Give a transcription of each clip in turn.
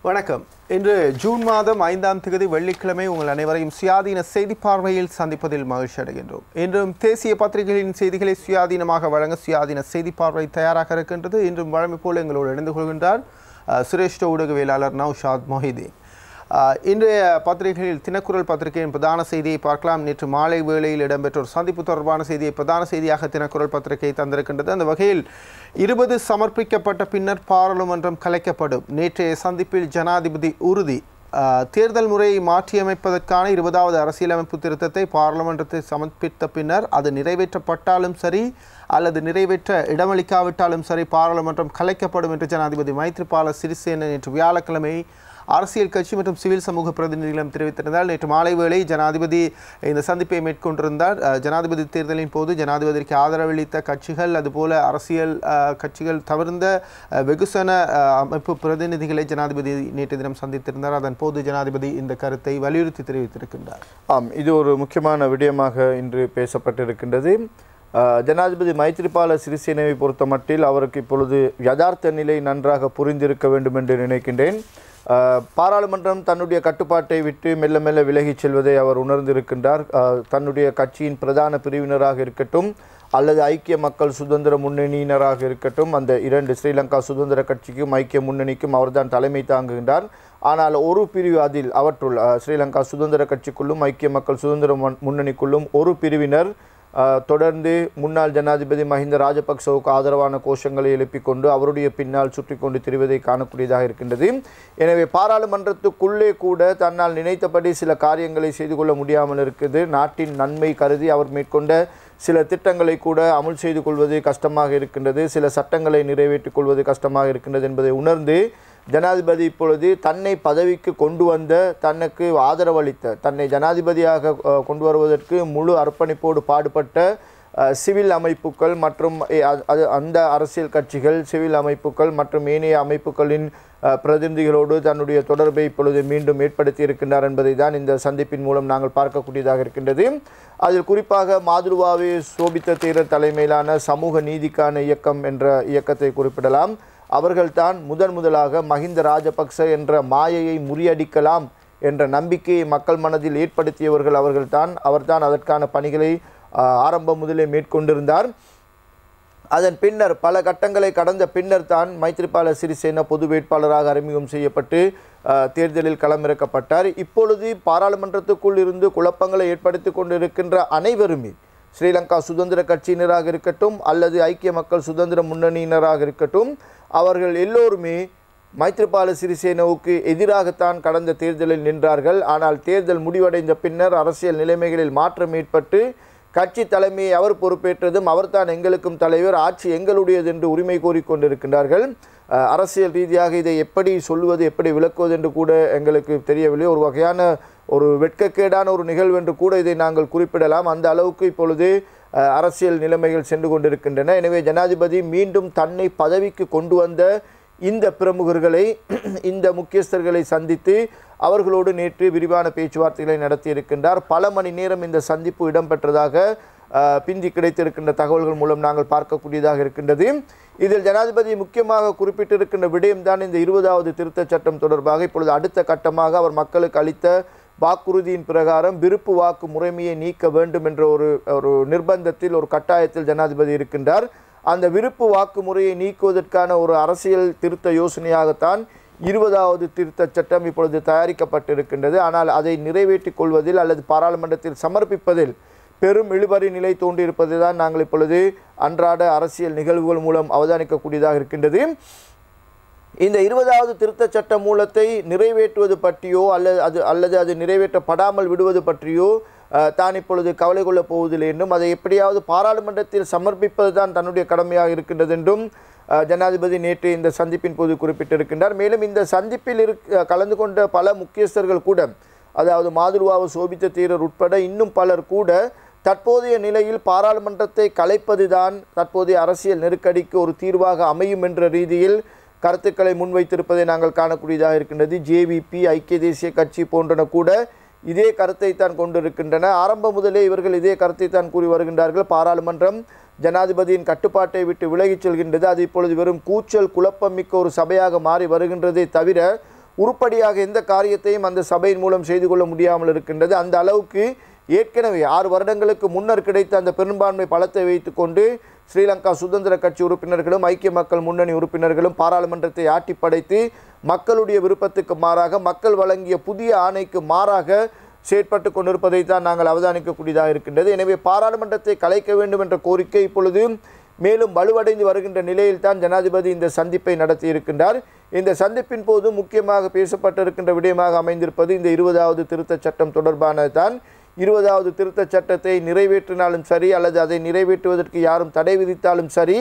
வணக்கம். இன்று ஜூன் மாதம் 5ஆம் தேதி வெள்ளிக்கிழமை உங்கள் அனைவரையும் சுயாதீன செய்தி பார்வையில் சந்திப்பதில் மகிழ்ச்சி அடைகின்றோம். இன்றும் தேசிய பத்திரிகைகளின் செய்திகளை சுயாதீனமாக வழங்க சுயாதீன செய்தி பார்வை தயாராக இருக்கின்றது. இன்றும் வழமை போல் எங்களோடு இணைந்து கொள்கின்றார் சிரேஷ்ட ஊடகவியலாளர் நௌஷாத் மொஹிதீன். இன்றைய பத்திரிகைகளில் தினக்குரல் பத்திரிகையின் பிரதான செய்தியை பார்க்கலாம். நேற்று மாலை வேளையில் இடம்பெற்ற ஒரு சந்திப்பு தொடர்பான செய்தியை பிரதான செய்தியாக தினக்குரல் பத்திரிகை தந்திருக்கின்றது. அந்த வகையில் 20 சமர்ப்பிக்கப்பட்ட பின்னர் பாராளுமன்றம் கலைக்கப்படும். நேற்றைய சந்திப்பில் ஜனாதிபதி உறுதி. தேர்தல் முறையை மாற்றியமைப்பதற்கான 20வது அரசியலமைப்பு திருத்தத்தை பாராளுமன்றத்தை சமர்ப்பித்த பின்னர் அது நிறைவேற்றப்பட்டாலும் சரி அல்லது நிறைவேற்ற இடமளிக்காவிட்டாலும் சரி பாராளுமன்றம் கலைக்கப்படும் என்று ஜனாதிபதி மைத்ரிபால சிறிசேன நேற்று வியாழக்கிழமை அரசியல் கட்சி மற்றும் சிவில் சமூக பிரதிநிதிகளிடம் தெரிவித்திருந்தார். நேற்று மாலை வேளை ஜனாதிபதி இந்த சந்திப்பை மேற்கொண்டிருந்தார். ஜனாதிபதி தேர்தலின் போது ஜனாதிபதிக்கு ஆதரவளித்த கட்சிகள் அதுபோல அரசியல் கட்சிகள் தவிர்ந்த வெகுசன அமைப்பு பிரதிநிதிகளை ஜனாதிபதி நேற்று தினம் சந்தித்திருந்தார். அதன் போது ஜனாதிபதி இந்த கருத்தை வலியுறுத்தி தெரிவித்திருக்கின்றார். இது ஒரு முக்கியமான விடயமாக இன்று பேசப்பட்டிருக்கின்றது. ஜனாதிபதி மைத்ரிபால சிறிசேனவை பொறுத்த மட்டில் அவருக்கு இப்பொழுது யதார்த்த நிலை நன்றாக புரிந்திருக்க வேண்டும் என்று நினைக்கின்றேன். பாராளுமன்றம் தன்னுடைய கட்டுப்பாட்டை விட்டு மெல்ல மெல்ல விலகிச் செல்வதை அவர் உணர்ந்திருக்கின்றார். தன்னுடைய கட்சியின் பிரதான பிரிவினராக இருக்கட்டும் அல்லது ஐக்கிய மக்கள் சுதந்திர முன்னணியினராக இருக்கட்டும், அந்த இரண்டு ஸ்ரீலங்கா சுதந்திர கட்சிக்கும் ஐக்கிய முன்னணிக்கும் அவர்தான் தலைமை தாங்குகின்றார். ஆனால் ஒரு பிரிவு அதில் அவற்றுள் ஸ்ரீலங்கா சுதந்திர கட்சிக்குள்ளும் ஐக்கிய மக்கள் சுதந்திர முன்னணிக்குள்ளும் ஒரு பிரிவினர் தொடர்ந்து முன்னாள் ஜனாதிபதி மஹிந்த ராஜபக்சவுக்கு ஆதரவான கோஷங்களை எழுப்பிக் கொண்டு அவருடைய பின்னால் சுற்றி கொண்டு திரிவதை காணக்கூடியதாக இருக்கின்றது. எனவே பாராளுமன்றத்துக்குள்ளே கூட தன்னால் நினைத்தபடி சில காரியங்களை செய்து கொள்ள முடியாமல் இருக்குது. நாட்டின் நன்மை கருதி அவர் மேற்கொண்ட சில திட்டங்களை கூட அமுல் செய்து கொள்வது கஷ்டமாக இருக்கின்றது, சில சட்டங்களை நிறைவேற்றிக் கொள்வது கஷ்டமாக இருக்கின்றது என்பதை உணர்ந்து ஜனாதிபதி இப்பொழுது தன்னை பதவிக்கு கொண்டு வந்த, தனக்கு ஆதரவளித்த, தன்னை ஜனாதிபதியாக கொண்டு வருவதற்கு முழு அர்ப்பணிப்போடு பாடுபட்ட சிவில் அமைப்புகள் மற்றும் அந்த அரசியல் கட்சிகள், சிவில் அமைப்புகள் மற்றும் ஏனைய அமைப்புகளின் பிரதிநிதிகளோடு தன்னுடைய தொடர்பை இப்பொழுது மீண்டும் ஏற்படுத்தி இருக்கின்றார் என்பதை தான் இந்த சந்திப்பின் மூலம் நாங்கள் பார்க்கக்கூடியதாக இருக்கின்றது. அதில் குறிப்பாக மாதுருவாவே சோபித்த தேரர் தலைமையிலான சமூக நீதிக்கான இயக்கம் என்ற இயக்கத்தை குறிப்பிடலாம். அவர்கள்தான் முதலாக மஹிந்த ராஜபக்ச என்ற மாயையை முறியடிக்கலாம் என்ற நம்பிக்கையை மக்கள் மனதில் ஏற்படுத்தியவர்கள் அவர்தான் அதற்கான பணிகளை ஆரம்பம் முதலே மேற்கொண்டிருந்தார். அதன் பின்னர் பல கட்டங்களை கடந்த பின்னர் தான் மைத்ரிபால சிறிசேன பொது வேட்பாளராக அறிமுகம் செய்யப்பட்டு தேர்தலில் களமிறக்கப்பட்டார். இப்பொழுது பாராளுமன்றத்துக்குள் இருந்து குழப்பங்களை ஏற்படுத்தி கொண்டிருக்கின்ற அனைவருமே ஸ்ரீலங்கா சுதந்திர கட்சியினராக இருக்கட்டும் அல்லது ஐக்கிய மக்கள் சுதந்திர முன்னணியினராக இருக்கட்டும், அவர்கள் எல்லோருமே மைத்ரிபால சிறிசேனவுக்கு எதிராகத்தான் கடந்த தேர்தலில் நின்றார்கள். ஆனால் தேர்தல் முடிவடைந்த பின்னர் அரசியல் நிலைமைகளில் மாற்றம் ஏற்பட்டு கட்சி தலைமையை அவர் பொறுப்பேற்றதும் அவர்தான் எங்களுக்கும் தலைவர், ஆட்சி எங்களுடையது என்று உரிமை கோரிக்கொண்டிருக்கின்றார்கள். அரசியல் ரீதியாக இதை எப்படி சொல்வது, எப்படி விளக்குவது என்று கூட எங்களுக்கு தெரியவில்லை. ஒரு வகையான ஒரு வெட்கக்கேடான ஒரு நிகழ்வு என்று கூட இதை நாங்கள் குறிப்பிடலாம். அந்த அளவுக்கு இப்பொழுது அரசியல் நிலைமைகள் சென்று கொண்டிருக்கின்றன. எனவே ஜனாதிபதி மீண்டும் தன்னை பதவிக்கு கொண்டு வந்த இந்த பிரமுகர்களை, இந்த முக்கியஸ்தர்களை சந்தித்து அவர்களோடு நேற்று விரிவான பேச்சுவார்த்தைகளை நடத்தியிருக்கின்றார். பல மணி நேரம் இந்த சந்திப்பு இடம்பெற்றதாக பிந்தி கிடைத்திருக்கின்ற தகவல்கள் மூலம் நாங்கள் பார்க்கக்கூடியதாக இருக்கின்றது. இதில் ஜனாதிபதி முக்கியமாக குறிப்பிட்டிருக்கின்ற விடயம்தான் இந்த 20வது திருத்தச் சட்டம் தொடர்பாக. இப்பொழுது அடுத்த கட்டமாக அவர் மக்களுக்கு அளித்த வாக்குறுதியின் பிரகாரம் விருப்பு வாக்கு முறைமையை நீக்க வேண்டும் என்ற ஒரு நிர்பந்தத்தில், ஒரு கட்டாயத்தில் ஜனாதிபதி இருக்கின்றார். அந்த விருப்பு வாக்கு முறையை நீக்குவதற்கான ஒரு அரசியல் திருத்த யோசனையாகத்தான் 20வது திருத்தச் சட்டம் இப்பொழுது தயாரிக்கப்பட்டிருக்கின்றது. ஆனால் அதை நிறைவேற்றிக் கொள்வதில் அல்லது பாராளுமன்றத்தில் சமர்ப்பிப்பதில் பெரும் இழுபறி நிலை தோன்றியிருப்பதை தான் நாங்கள் இப்பொழுது அன்றாட அரசியல் நிகழ்வுகள் மூலம் அவதானிக்கக்கூடியதாக இருக்கின்றது. இந்த 20வது திருத்தச் சட்ட மூலத்தை நிறைவேற்றுவது பற்றியோ அல்லது அது நிறைவேற்றப்படாமல் விடுவது பற்றியோ தான் இப்பொழுது கவலை கொள்ளப் போவதில்லை என்றும், அதை எப்படியாவது பாராளுமன்றத்தில் சமர்ப்பிப்பது தான் தன்னுடைய கடமையாக இருக்கின்றது என்றும் ஜனாதிபதி நேற்று இந்த சந்திப்பின் போது குறிப்பிட்டிருக்கின்றார். மேலும் இந்த சந்திப்பில் கலந்து கொண்ட பல முக்கியஸ்தர்கள் கூட, அதாவது மாதுருவாவு சோபித்த தேரர் உட்பட இன்னும் பலர் கூட தற்போதைய நிலையில் பாராளுமன்றத்தை கலைப்பதுதான் தற்போதைய அரசியல் நெருக்கடிக்கு ஒரு தீர்வாக அமையும் என்ற ரீதியில் கருத்துக்களை முன்வைத்திருப்பதை நாங்கள் காணக்கூடியதாக இருக்கின்றது. ஜேவிபி, ஐக்கிய தேசிய கட்சி போன்றன கூட இதே கருத்தை தான் கொண்டிருக்கின்றன. ஆரம்பம் முதலே இவர்கள் இதே கருத்தை தான் கூறி வருகின்றார்கள். பாராளுமன்றம் ஜனாதிபதியின் கட்டுப்பாட்டை விட்டு விலகிச் செல்கின்றது. அது இப்பொழுது வெறும் கூச்சல் குழப்பம் மிக்க ஒரு சபையாக மாறி வருகின்றதே தவிர உருப்படியாக எந்த காரியத்தையும் அந்த சபையின் மூலம் செய்து கொள்ள முடியாமல் இருக்கின்றது. அந்த அளவுக்கு ஏற்கனவே 6 வருடங்களுக்கு முன்னர் கிடைத்த அந்த பெரும்பான்மை பலத்தை வைத்துக்கொண்டு ஸ்ரீலங்கா சுதந்திர கட்சி உறுப்பினர்களும் ஐக்கிய மக்கள் முன்னணி உறுப்பினர்களும் பாராளுமன்றத்தை ஆட்டி படைத்து மக்களுடைய விருப்பத்துக்கு மாறாக, மக்கள் வழங்கிய புதிய ஆணைக்கு மாறாக செயற்பட்டு கொண்டிருப்பதை தான் நாங்கள் அவதானிக்கக்கூடியதாக இருக்கின்றது. எனவே பாராளுமன்றத்தை கலைக்க வேண்டும் என்ற கோரிக்கை இப்பொழுது மேலும் வலுவடைந்து வருகின்ற நிலையில் தான் ஜனாதிபதி இந்த சந்திப்பை நடத்தி இருக்கின்றார். இந்த சந்திப்பின் போது முக்கியமாக பேசப்பட்டிருக்கின்ற விடயமாக அமைந்திருப்பது இந்த 20வது திருத்தச் சட்டம் தொடர்பானது தான். 20வது திருத்தச் சட்டத்தை நிறைவேற்றினாலும் சரி, அல்லது அதை நிறைவேற்றுவதற்கு யாரும் தடை விதித்தாலும் சரி,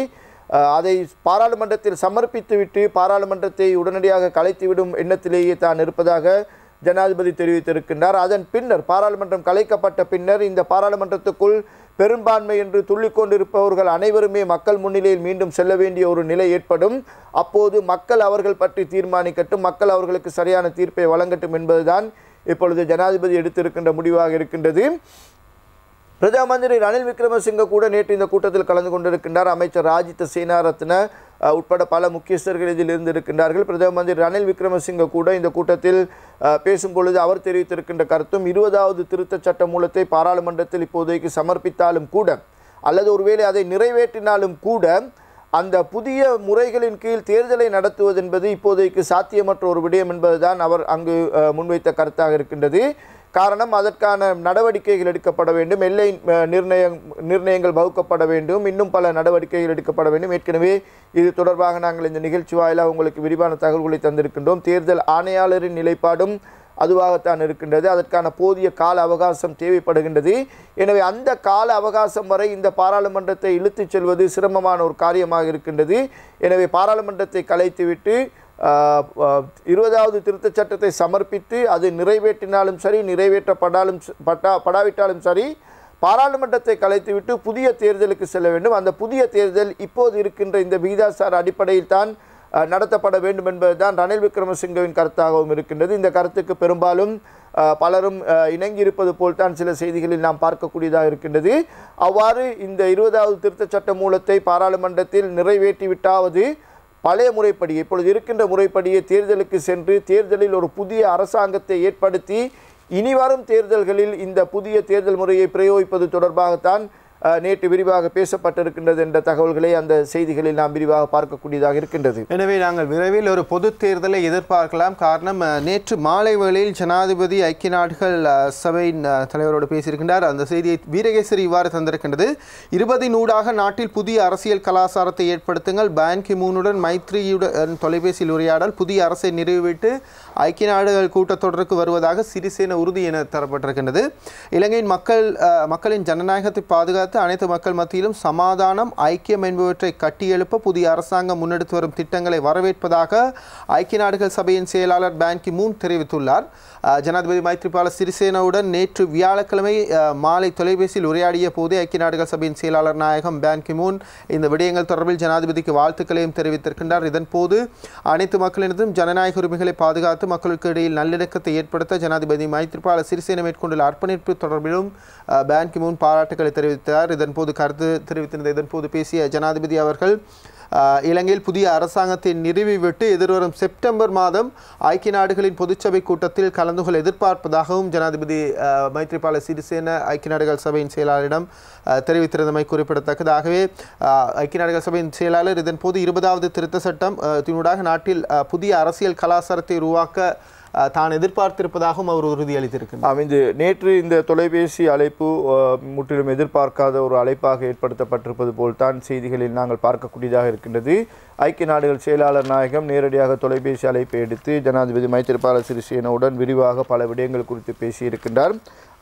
அதை பாராளுமன்றத்தில் சமர்ப்பித்துவிட்டு பாராளுமன்றத்தை உடனடியாக கலைத்துவிடும் எண்ணத்திலேயே தான் இருப்பதாக ஜனாதிபதி தெரிவித்திருக்கின்றார். அதன் பின்னர் பாராளுமன்றம் கலைக்கப்பட்ட பின்னர் இந்த பாராளுமன்றத்துக்குள் பெரும்பான்மை என்று துள்ளிக்கொண்டிருப்பவர்கள் அனைவருமே மக்கள் முன்னிலையில் மீண்டும் செல்ல வேண்டிய ஒரு நிலை ஏற்படும். அப்போது மக்கள் அவர்கள் பற்றி தீர்மானிக்கட்டும், மக்கள் அவர்களுக்கு சரியான தீர்ப்பை வழங்கட்டும் என்பதுதான் இப்பொழுது ஜனாதிபதி எடுத்திருக்கின்ற முடிவாக இருக்கின்றது. பிரதம மந்திரி ரணில் விக்ரமசிங்க கூட நேற்று இந்த கூட்டத்தில் கலந்து கொண்டிருக்கின்றார். அமைச்சர் ராஜித சேனாரத்ன உட்பட பல முக்கியஸ்தர்கள் இதில் இருந்திருக்கின்றார்கள். பிரதம மந்திரி ரணில் விக்ரமசிங்க கூட இந்த கூட்டத்தில் பேசும்பொழுது அவர் தெரிவித்திருக்கின்ற கருத்தும் 20வது திருத்தச் சட்ட மூலத்தை பாராளுமன்றத்தில் இப்போதைக்கு சமர்ப்பித்தாலும் கூட, அல்லது ஒருவேளை அதை நிறைவேற்றினாலும் கூட, அந்த புதிய முறைகளின் கீழ் தேர்தலை நடத்துவது என்பது இப்போதைக்கு சாத்தியமற்ற ஒரு விடயம் என்பதுதான் அவர் அங்கு முன்வைத்த கருத்தாக இருக்கின்றது. காரணம், அதற்கான நடவடிக்கைகள் எடுக்கப்பட வேண்டும், எல்லை நிர்ணயங்கள் வகுக்கப்பட வேண்டும், இன்னும் பல நடவடிக்கைகள் எடுக்கப்பட வேண்டும். ஏற்கனவே இது தொடர்பாக நாங்கள் இந்த நிகழ்ச்சி வாயிலாக உங்களுக்கு விரிவான தகவல்களை தந்திருக்கின்றோம். தேர்தல் ஆணையாளரின் நிலைப்பாடும் அதுவாகத்தான் இருக்கின்றது. அதற்கான போதிய கால அவகாசம் தேவைப்படுகின்றது. எனவே அந்த கால அவகாசம் வரை இந்த பாராளுமன்றத்தை இழுத்துச் செல்வது சிரமமான ஒரு காரியமாக இருக்கின்றது. எனவே பாராளுமன்றத்தை கலைத்துவிட்டு 20வது திருத்தச் சட்டத்தை சமர்ப்பித்து அது நிறைவேற்றினாலும் சரி, நிறைவேற்றப்படாவிட்டாலும் சரி, பாராளுமன்றத்தை கலைத்துவிட்டு புதிய தேர்தலுக்கு செல்ல வேண்டும். அந்த புதிய தேர்தல் இப்போது இருக்கின்ற இந்த விகிதாசார அடிப்படையில் தான் நடத்தப்பட வேண்டும் என்பதுதான் ரணில் விக்ரமசிங்கவின் கருத்தாகவும் இருக்கின்றது. இந்த கருத்துக்கு பெரும்பாலும் பலரும் இணங்கியிருப்பது போல்தான் சில செய்திகளில் நாம் பார்க்கக்கூடியதாக இருக்கின்றது. அவ்வாறு இந்த 20வது திருத்தச் சட்ட மூலத்தை பாராளுமன்றத்தில் நிறைவேற்றிவிட்டாவது பழைய முறைப்படி, இப்பொழுது இருக்கின்ற முறைப்படியே தேர்தலுக்கு சென்று தேர்தலில் ஒரு புதிய அரசாங்கத்தை ஏற்படுத்தி இனிவரும் தேர்தல்களில் இந்த புதிய தேர்தல் முறையை பிரயோகிப்பது தொடர்பாகத்தான் நேற்று விரிவாக பேசப்பட்டிருக்கின்றது என்ற தகவல்களை அந்த செய்திகளில் நாம் விரிவாக பார்க்கக்கூடியதாக இருக்கின்றது. எனவே நாங்கள் விரைவில் ஒரு பொது தேர்தலை எதிர்பார்க்கலாம். காரணம், நேற்று மாலை வேளையில் ஜனாதிபதி ஐக்கிய நாடுகள் சபையின் தலைவரோடு பேசியிருக்கின்றார். அந்த செய்தியை வீரகேசரி இவ்வாறு தந்திருக்கின்றது. 20 நாட்டில் புதிய அரசியல் கலாச்சாரத்தை ஏற்படுத்துங்கள். பான் கி மூனுடன் மைத்ரியுடன் தொலைபேசியில் உரையாடல். புதிய அரசை நிறைவேற்று ஐக்கிய நாடுகள் கூட்டத்தொடருக்கு வருவதாக சிறிசேன உறுதி என தரப்பட்டிருக்கின்றது. இலங்கையின் மக்களின் ஜனநாயகத்தை பாதுகாத்து அனைத்து மக்கள் மத்தியிலும் சமாதானம், ஐக்கியம் என்பவற்றை கட்டியெழுப்ப புதிய அரசாங்கம் முன்னெடுத்து வரும் திட்டங்களை வரவேற்பதாக ஐக்கிய நாடுகள் சபையின் செயலாளர் பான் கி மூன் தெரிவித்துள்ளார். ஜனாதிபதி மைத்ரிபால சிறிசேனவுடன் நேற்று வியாழக்கிழமை மாலை தொலைபேசியில் உரையாடிய போது ஐக்கிய நாடுகள் சபையின் செயலாளர் நாயகம் பான் கி மூன் இந்த விடயங்கள் தொடர்பில் ஜனாதிபதிக்கு வாழ்த்துக்களையும் தெரிவித்திருக்கின்றார். இதன் போது அனைத்து மக்களினதும் ஜனநாயக உரிமைகளை பாதுகாத்து மக்களுக்கு இடையில் நல்லிணக்கத்தை ஏற்படுத்த ஜனாதிபதி மைத்ரிபால சிறிசேன மேற்கொண்டுள்ள அர்ப்பணிப்பு தொடர்பிலும் பான் கி மூன் பாராட்டுகளை தெரிவித்தார். இதன்போது கருத்து தெரிவித்திருந்த இதன்போது பேசிய ஜனாதிபதி அவர்கள் இலங்கையில் புதிய அரசாங்கத்தை நிறுவிவிட்டு எதிர்வரும் செப்டம்பர் மாதம் ஐக்கிய நாடுகளின் பொதுச்சபை கூட்டத்தில் கலந்து கொள்ள எதிர்பார்ப்பதாகவும் ஜனாதிபதி மைத்ரிபால சிறிசேன ஐக்கிய நாடுகள் சபையின் செயலாளரிடம் தெரிவித்திருந்தமை குறிப்பிடத்தக்கது. ஆகவே ஐக்கிய நாடுகள் சபையின் செயலாளர் இதன்போது 20வது திருத்த சட்டம் இதனூடாக நாட்டில் புதிய அரசியல் கலாச்சாரத்தை உருவாக்க தான் எதிர்பார்த்திருப்பதாகவும் அவர் உறுதியளித்திருக்கிறார். நேற்று இந்த தொலைபேசி அழைப்பு முற்றிலும் எதிர்பார்க்காத ஒரு அழைப்பாக ஏற்படுத்தப்பட்டிருப்பது போல்தான் செய்திகளில் நாங்கள் பார்க்கக்கூடியதாக இருக்கின்றது. ஐக்கிய நாடுகள் செயலாளர் நாயகம் நேரடியாக தொலைபேசி அழைப்பை எடுத்து ஜனாதிபதி மைத்ரிபால சிறிசேனவுடன் விரிவாக பல விடயங்கள் குறித்து பேசியிருக்கின்றார்.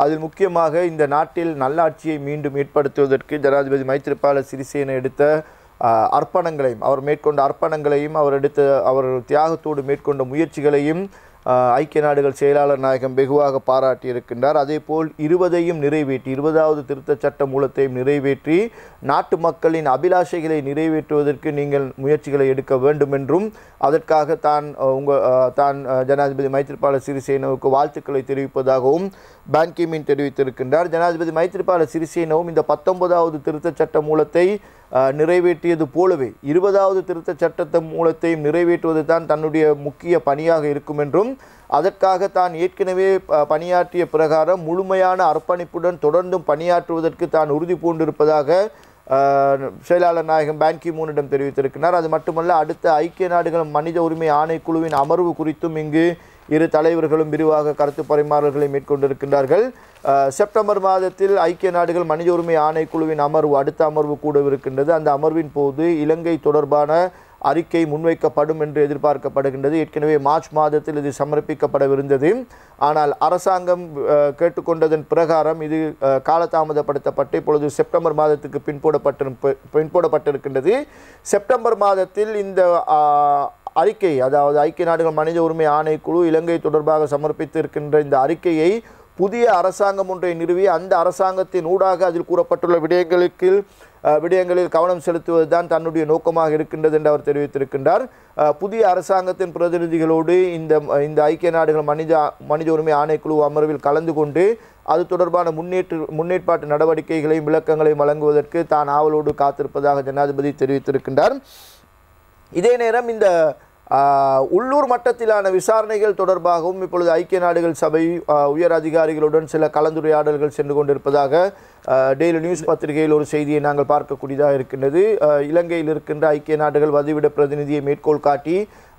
அதில் முக்கியமாக இந்த நாட்டில் நல்லாட்சியை மீண்டும் ஏற்படுத்துவதற்கு ஜனாதிபதி மைத்ரிபால சிறிசேன எடுத்த அர்ப்பணங்களையும், அவர் மேற்கொண்ட அர்ப்பணங்களையும், அவர் தியாகத்தோடு மேற்கொண்ட முயற்சிகளையும் ஐக்கிய நாடுகள் செயலாளர் நாயகம் வெகுவாக பாராட்டியிருக்கின்றார். அதேபோல் 20வது திருத்தச் சட்ட மூலத்தையும் நிறைவேற்றி நாட்டு மக்களின் அபிலாஷைகளை நிறைவேற்றுவதற்கு நீங்கள் முயற்சிகளை எடுக்க வேண்டும் என்றும், அதற்காக தான் ஜனாதிபதி மைத்ரிபால சிறிசேனவுக்கு வாழ்த்துக்களை தெரிவிப்பதாகவும் பான் கி மூன் தெரிவித்திருக்கின்றார். ஜனாதிபதி மைத்ரிபால சிறிசேனவும் இந்த 19வது திருத்தச் சட்ட மூலத்தை நிறைவேற்றியது போலவே 20வது திருத்தச் சட்ட மூலத்தையும் நிறைவேற்றுவது தான் தன்னுடைய முக்கிய பணியாக இருக்கும் என்றும் அதற்காக தான் ஏற்கனவே பணியாற்றிய பிரகாரம் முழுமையான அர்ப்பணிப்புடன் தொடர்ந்தும் பணியாற்றுவதற்கு தான் உறுதி பூண்டிருப்பதாக செயலாளர் நாயகம் பான் கி மூனிடம் தெரிவித்திருக்கிறார். அது மட்டுமல்ல, அடுத்த ஐக்கிய நாடுகள் மனித உரிமை ஆணைக்குழுவின் அமர்வு குறித்தும் இங்கு இரு தலைவர்களும் விரிவாக கருத்து பரிமாறல்களை மேற்கொண்டிருக்கின்றார்கள். செப்டம்பர் மாதத்தில் ஐக்கிய நாடுகள் மனித உரிமை ஆணைக்குழுவின் அடுத்த அமர்வு கூடவிருக்கின்றது. அந்த அமர்வின் போது இலங்கை தொடர்பான அறிக்கை முன்வைக்கப்படும் என்று எதிர்பார்க்கப்படுகின்றது. ஏற்கனவே மார்ச் மாதத்தில் இது சமர்ப்பிக்கப்படவிருந்தது. ஆனால் அரசாங்கம் கேட்டுக்கொண்டதன் பிரகாரம் இது காலதாமதப்படுத்தப்பட்டு இப்பொழுது செப்டம்பர் மாதத்துக்கு பின்போடப்பட்டிருக்கின்றது. செப்டம்பர் மாதத்தில் இந்த அறிக்கை, அதாவது ஐக்கிய நாடுகள் மனித உரிமை ஆணைக்குழு இலங்கை தொடர்பாக சமர்ப்பித்திருக்கின்ற இந்த அறிக்கையை புதிய அரசாங்கம் ஒன்றை நிறுவி அந்த அரசாங்கத்தின் ஊடாக அதில் கூறப்பட்டுள்ள விடயங்களில் கவனம் செலுத்துவது தான் தன்னுடைய நோக்கமாக இருக்கின்றது என்று அவர் தெரிவித்திருக்கின்றார். புதிய அரசாங்கத்தின் பிரதிநிதிகளோடு இந்த ஐக்கிய நாடுகள் மனித உரிமை ஆணைக்குழு அமர்வில் கலந்து கொண்டு அது தொடர்பான முன்னேற்பாட்டு நடவடிக்கைகளையும் விளக்கங்களையும் வழங்குவதற்கு தான் ஆவலோடு காத்திருப்பதாக ஜனாதிபதி தெரிவித்திருக்கின்றார். இதே நேரம் இந்த உள்ளூர் மட்டத்திலான விசாரணைகள் தொடர்பாகவும் இப்பொழுது ஐக்கிய நாடுகள் சபை உயர் அதிகாரிகளுடன் சில கலந்துரையாடல்கள் சென்று கொண்டிருப்பதாக டெய்லி நியூஸ் பத்திரிகையில் ஒரு செய்தியை நாங்கள் பார்க்கக்கூடியதாக இருக்கின்றது. இலங்கையில் இருக்கின்ற ஐக்கிய நாடுகள் வதிவிட பிரதிநிதியை மேற்கோள் காட்டி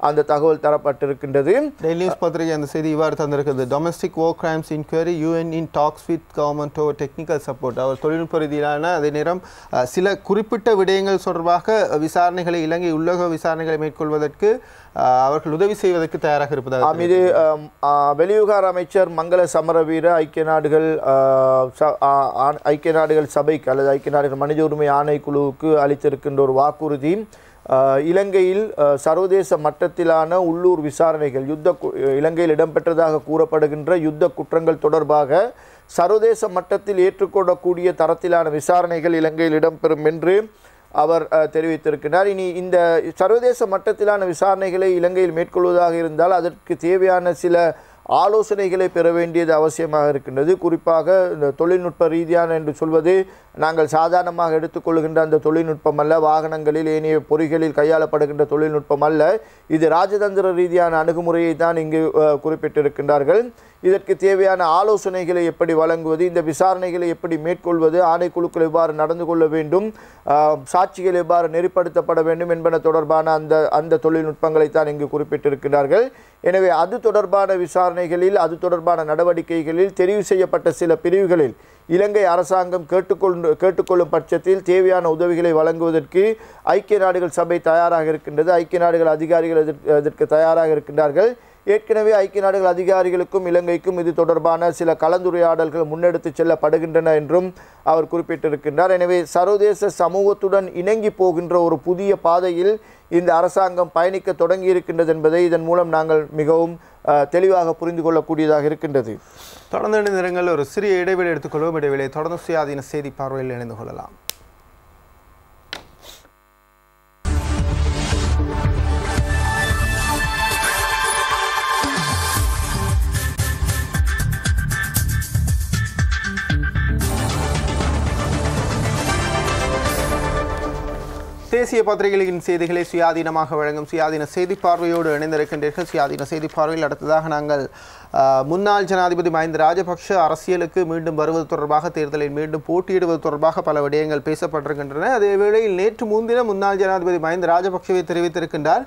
அந்த தகவல் தரப்பட்டிருக்கின்றது. டெய்லி நியூஸ் பத்திரிகை அந்த செய்தி இவ்வாறு தந்திருக்கிறது. Domestic war crimes inquiry U N in talks with government over technical support. அவர் தொழில்நுட்ப ரீதியிலான அதே நேரம் சில குறிப்பிட்ட விடயங்கள் தொடர்பாக விசாரணைகளை இலங்கை உள்ளக விசாரணைகளை மேற்கொள்வதற்கு அவர்கள் உதவி செய்வதற்கு தயாராக இருப்பதாக இது வெளிவிவகார அமைச்சர் மங்கள சமரவீர ஐக்கிய நாடுகள் சபைக்கு அல்லது ஐக்கிய நாடுகள் மனித உரிமை ஆணைக்குழுவுக்கு அளித்திருக்கின்ற ஒரு வாக்குறுதி. இலங்கையில் சர்வதேச மட்டத்திலான உள்ளூர் விசாரணைகள் இலங்கையில் இடம்பெற்றதாக கூறப்படுகின்ற யுத்த குற்றங்கள் தொடர்பாக சர்வதேச மட்டத்தில் ஏற்றுக்கொள்ளக்கூடிய தரத்திலான விசாரணைகள் இலங்கையில் இடம்பெறும் என்று அவர் தெரிவித்திருக்கிறார். இனி இந்த சர்வதேச மட்டத்திலான விசாரணைகளை இலங்கையில் மேற்கொள்வதாக இருந்தால் அதற்கு தேவையான சில ஆலோசனைகளை பெற வேண்டியது அவசியமாக இருக்கின்றது. குறிப்பாக இந்த தொழில்நுட்ப ரீதியான என்று சொல்வது நாங்கள் சாதாரணமாக எடுத்துக்கொள்கின்ற அந்த தொழில்நுட்பம் அல்ல, வாகனங்களில் ஏனைய பொறிகளில் கையாளப்படுகின்ற தொழில்நுட்பம் அல்ல, இது ராஜதந்திர ரீதியான அணுகுமுறையை தான் இங்கு குறிப்பிட்டிருக்கின்றார்கள். இதற்கு தேவையான ஆலோசனைகளை எப்படி வழங்குவது, இந்த விசாரணைகளை எப்படி மேற்கொள்வது, ஆணைக்குழுக்கள் எவ்வாறு நடந்து கொள்ள வேண்டும், சாட்சிகள் எவ்வாறு நெறிப்படுத்தப்பட வேண்டும் என்பன தொடர்பான அந்த தொழில்நுட்பங்களை தான் இங்கு குறிப்பிட்டிருக்கிறார்கள். எனவே அது தொடர்பான விசாரணைகளில் அது தொடர்பான நடவடிக்கைகளில் தெரிவு செய்யப்பட்ட சில பிரிவுகளில் இலங்கை அரசாங்கம் கேட்டுக்கொள்ளும் பட்சத்தில் தேவையான உதவிகளை வழங்குவதற்கு ஐக்கிய நாடுகள் சபை தயாராக இருக்கின்றது. ஐக்கிய நாடுகள் அதிகாரிகள் இதற்கு தயாராக இருக்கின்றார்கள். ஏற்கனவே ஐக்கிய நாடுகள் அதிகாரிகளுக்கும் இலங்கைக்கும் இது தொடர்பான சில கலந்துரையாடல்கள் முன்னெடுத்து செல்லப்படுகின்றன என்றும் அவர் குறிப்பிட்டிருக்கின்றார். எனவே சர்வதேச சமூகத்துடன் இணங்கி போகின்ற ஒரு புதிய பாதையில் இந்த அரசாங்கம் பயணிக்க தொடங்கி இருக்கின்றது என்பதை இதன் மூலம் நாங்கள் மிகவும் தெளிவாக புரிந்து கொள்ளக்கூடியதாக இருக்கின்றது. தொடர்ந்து இணைந்திருங்கள். ஒரு சிறிய இடைவெளி எடுத்துக்கொள்வோம். இடைவெளியை தொடர்ந்து சுயாதீன செய்தி பார்வையில் இணைந்து கொள்ளலாம். தேசிய பத்திரிகைகளின் செய்திகளை சுயாதீனமாக வழங்கும் சுயாதீன செய்தி பார்வையோடு இணைந்திருக்கின்றீர்கள். சுயாதீன செய்தி பார்வையில் அடுத்ததாக நாங்கள் முன்னாள் ஜனாதிபதி மஹிந்த ராஜபக்ஷ அரசியலுக்கு மீண்டும் வருவது தொடர்பாக, தேர்தலில் மீண்டும் போட்டியிடுவது தொடர்பாக பல விடயங்கள் பேசப்பட்டிருக்கின்றன. அதே வேளையில் நேற்று முன்தினம் முன்னாள் ஜனாதிபதி மஹிந்த ராஜபக்ஷவை தெரிவித்திருக்கின்றார்,